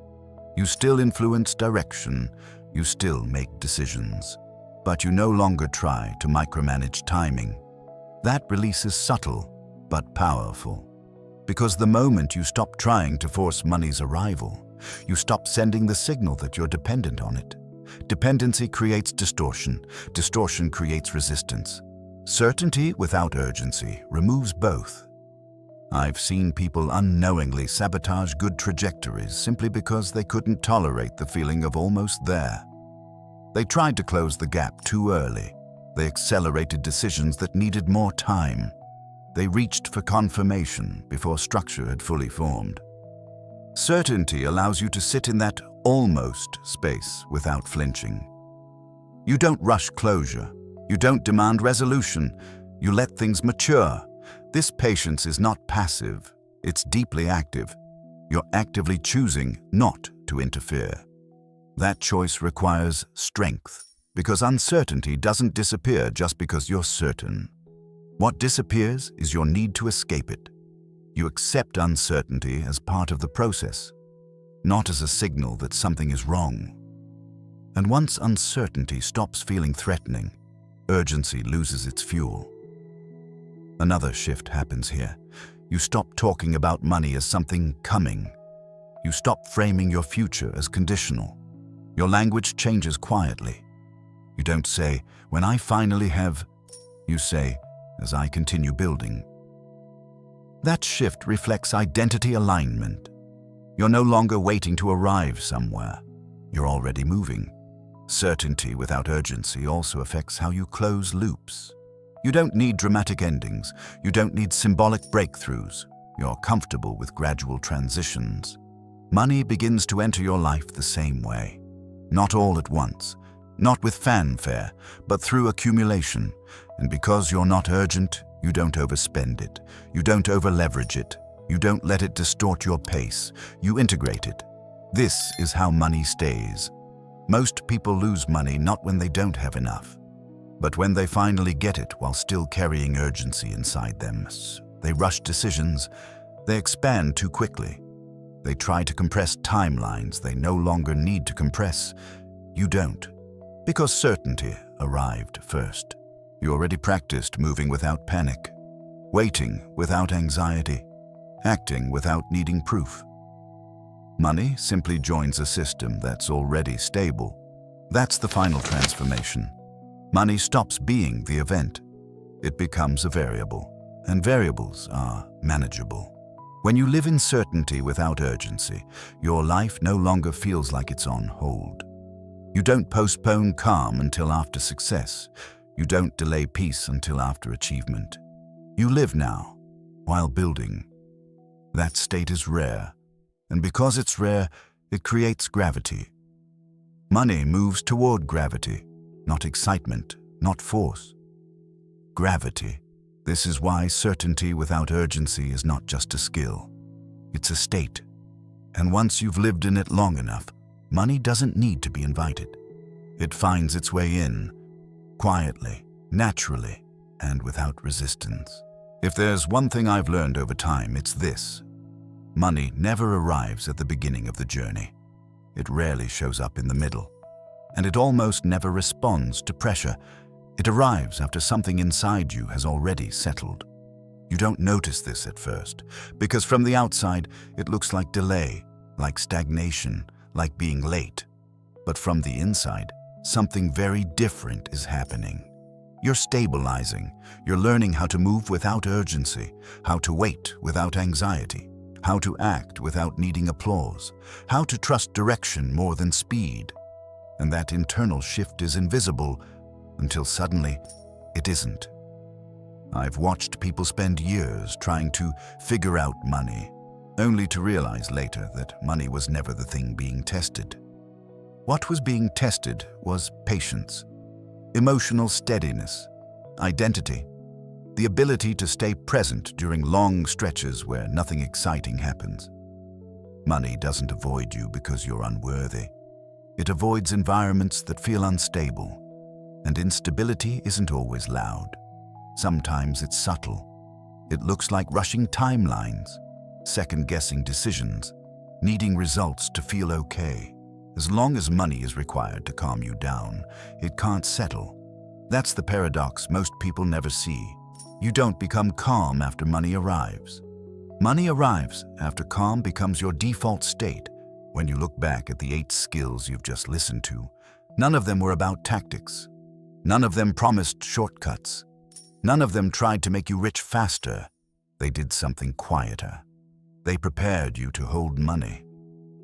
You still influence direction, you still make decisions, but you no longer try to micromanage timing. That release is subtle, but powerful. Because the moment you stop trying to force money's arrival, you stop sending the signal that you're dependent on it. Dependency creates distortion. Distortion creates resistance. Certainty without urgency removes both. I've seen people unknowingly sabotage good trajectories simply because they couldn't tolerate the feeling of almost there. They tried to close the gap too early. They accelerated decisions that needed more time. They reached for confirmation before structure had fully formed. Certainty allows you to sit in that almost space without flinching. You don't rush closure. You don't demand resolution. You let things mature. This patience is not passive. It's deeply active. You're actively choosing not to interfere. That choice requires strength, because uncertainty doesn't disappear just because you're certain. What disappears is your need to escape it. You accept uncertainty as part of the process, not as a signal that something is wrong. And once uncertainty stops feeling threatening, urgency loses its fuel. Another shift happens here. You stop talking about money as something coming. You stop framing your future as conditional. Your language changes quietly. You don't say, "When I finally have," you say, "As I continue building." That shift reflects identity alignment. You're no longer waiting to arrive somewhere. You're already moving. Certainty without urgency also affects how you close loops. You don't need dramatic endings. You don't need symbolic breakthroughs. You're comfortable with gradual transitions. Money begins to enter your life the same way. Not all at once, not with fanfare, but through accumulation. And because you're not urgent, you don't overspend it. You don't over-leverage it. You don't let it distort your pace. You integrate it. This is how money stays. Most people lose money not when they don't have enough, but when they finally get it while still carrying urgency inside them. They rush decisions. They expand too quickly. They try to compress timelines they no longer need to compress. You don't, because certainty arrived first. You already practiced moving without panic, waiting without anxiety, acting without needing proof. Money simply joins a system that's already stable. That's the final transformation. Money stops being the event. It becomes a variable, and variables are manageable. When you live in certainty without urgency, your life no longer feels like it's on hold. You don't postpone calm until after success. You don't delay peace until after achievement. You live now, while building. That state is rare, and because it's rare, it creates gravity. Money moves toward gravity, not excitement, not force. Gravity. This is why certainty without urgency is not just a skill. It's a state. And once you've lived in it long enough, money doesn't need to be invited. It finds its way in, quietly, naturally, and without resistance. If there's one thing I've learned over time, it's this. Money never arrives at the beginning of the journey. It rarely shows up in the middle. And it almost never responds to pressure. It arrives after something inside you has already settled. You don't notice this at first, because from the outside, it looks like delay, like stagnation, like being late. But from the inside, something very different is happening. You're stabilizing. You're learning how to move without urgency, how to wait without anxiety, how to act without needing applause, how to trust direction more than speed. And that internal shift is invisible until suddenly it isn't. I've watched people spend years trying to figure out money, only to realize later that money was never the thing being tested. What was being tested was patience, emotional steadiness, identity, the ability to stay present during long stretches where nothing exciting happens. Money doesn't avoid you because you're unworthy. It avoids environments that feel unstable. And instability isn't always loud. Sometimes it's subtle. It looks like rushing timelines, second-guessing decisions, needing results to feel okay. As long as money is required to calm you down, it can't settle. That's the paradox most people never see. You don't become calm after money arrives. Money arrives after calm becomes your default state. When you look back at the 8 skills you've just listened to, none of them were about tactics. None of them promised shortcuts. None of them tried to make you rich faster. They did something quieter. They prepared you to hold money,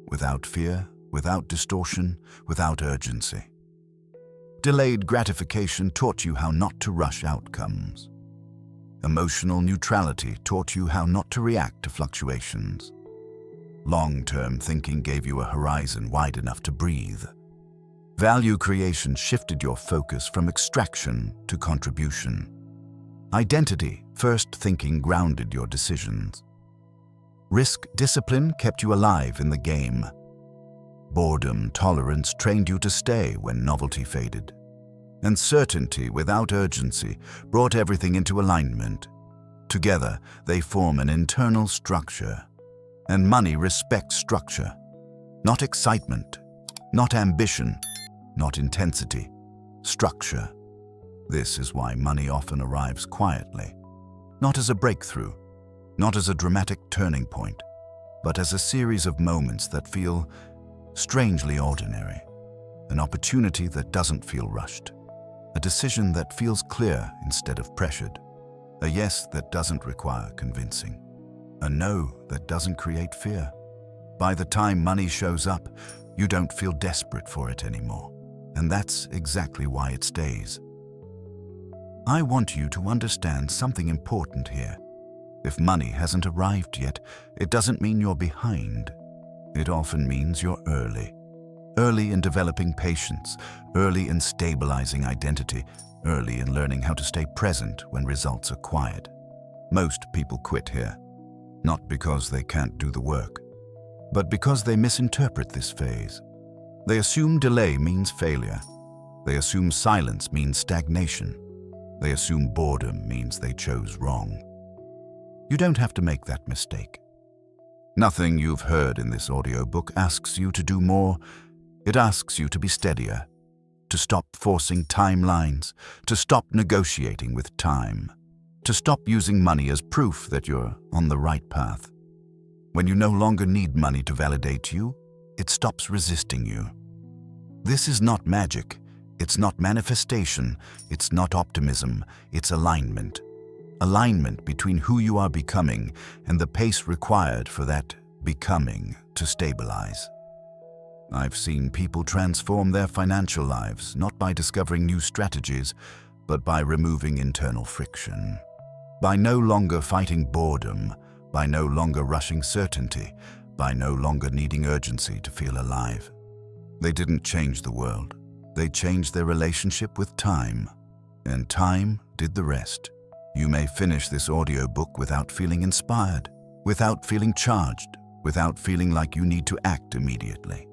without fear, without distortion, without urgency. Delayed gratification taught you how not to rush outcomes. Emotional neutrality taught you how not to react to fluctuations. Long-term thinking gave you a horizon wide enough to breathe. Value creation shifted your focus from extraction to contribution. Identity, first thinking, grounded your decisions. Risk discipline kept you alive in the game. Boredom tolerance trained you to stay when novelty faded. And certainty without urgency brought everything into alignment. Together, they form an internal structure. And money respects structure. Not excitement, not ambition, not intensity, structure. This is why money often arrives quietly, not as a breakthrough, not as a dramatic turning point, but as a series of moments that feel strangely ordinary, an opportunity that doesn't feel rushed, a decision that feels clear instead of pressured, a yes that doesn't require convincing, a no that doesn't create fear. By the time money shows up, you don't feel desperate for it anymore. And that's exactly why it stays. I want you to understand something important here. If money hasn't arrived yet, it doesn't mean you're behind. It often means you're early. Early in developing patience, early in stabilizing identity, early in learning how to stay present when results are quiet. Most people quit here, not because they can't do the work, but because they misinterpret this phase. They assume delay means failure. They assume silence means stagnation. They assume boredom means they chose wrong. You don't have to make that mistake. Nothing you've heard in this audiobook asks you to do more. It asks you to be steadier, to stop forcing timelines, to stop negotiating with time, to stop using money as proof that you're on the right path. When you no longer need money to validate you, it stops resisting you. This is not magic. It's not manifestation. It's not optimism. It's alignment. Alignment between who you are becoming and the pace required for that becoming to stabilize. I've seen people transform their financial lives not by discovering new strategies, but by removing internal friction. By no longer fighting boredom, by no longer rushing certainty, by no longer needing urgency to feel alive. They didn't change the world. They changed their relationship with time. And time did the rest. You may finish this audiobook without feeling inspired, without feeling charged, without feeling like you need to act immediately.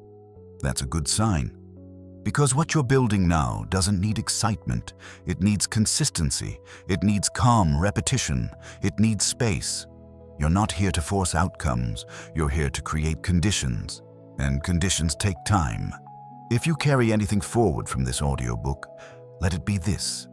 That's a good sign. Because what you're building now doesn't need excitement. It needs consistency. It needs calm repetition. It needs space. You're not here to force outcomes. You're here to create conditions. And conditions take time. If you carry anything forward from this audiobook, let it be this.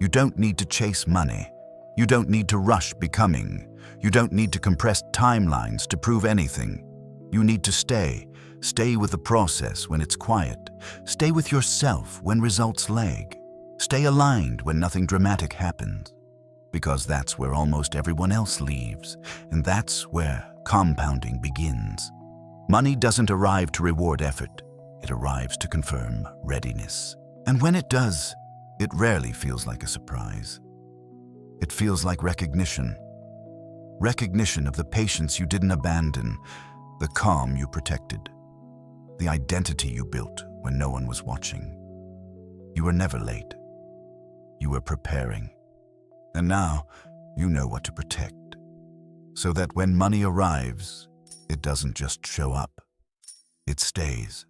You don't need to chase money. You don't need to rush becoming. You don't need to compress timelines to prove anything. You need to stay. Stay with the process when it's quiet. Stay with yourself when results lag. Stay aligned when nothing dramatic happens. Because that's where almost everyone else leaves, and that's where compounding begins. Money doesn't arrive to reward effort. It arrives to confirm readiness. And when it does, it rarely feels like a surprise. It feels like recognition. Recognition of the patience you didn't abandon, the calm you protected, the identity you built when no one was watching. You were never late. You were preparing. And now you know what to protect, so that when money arrives, it doesn't just show up. It stays.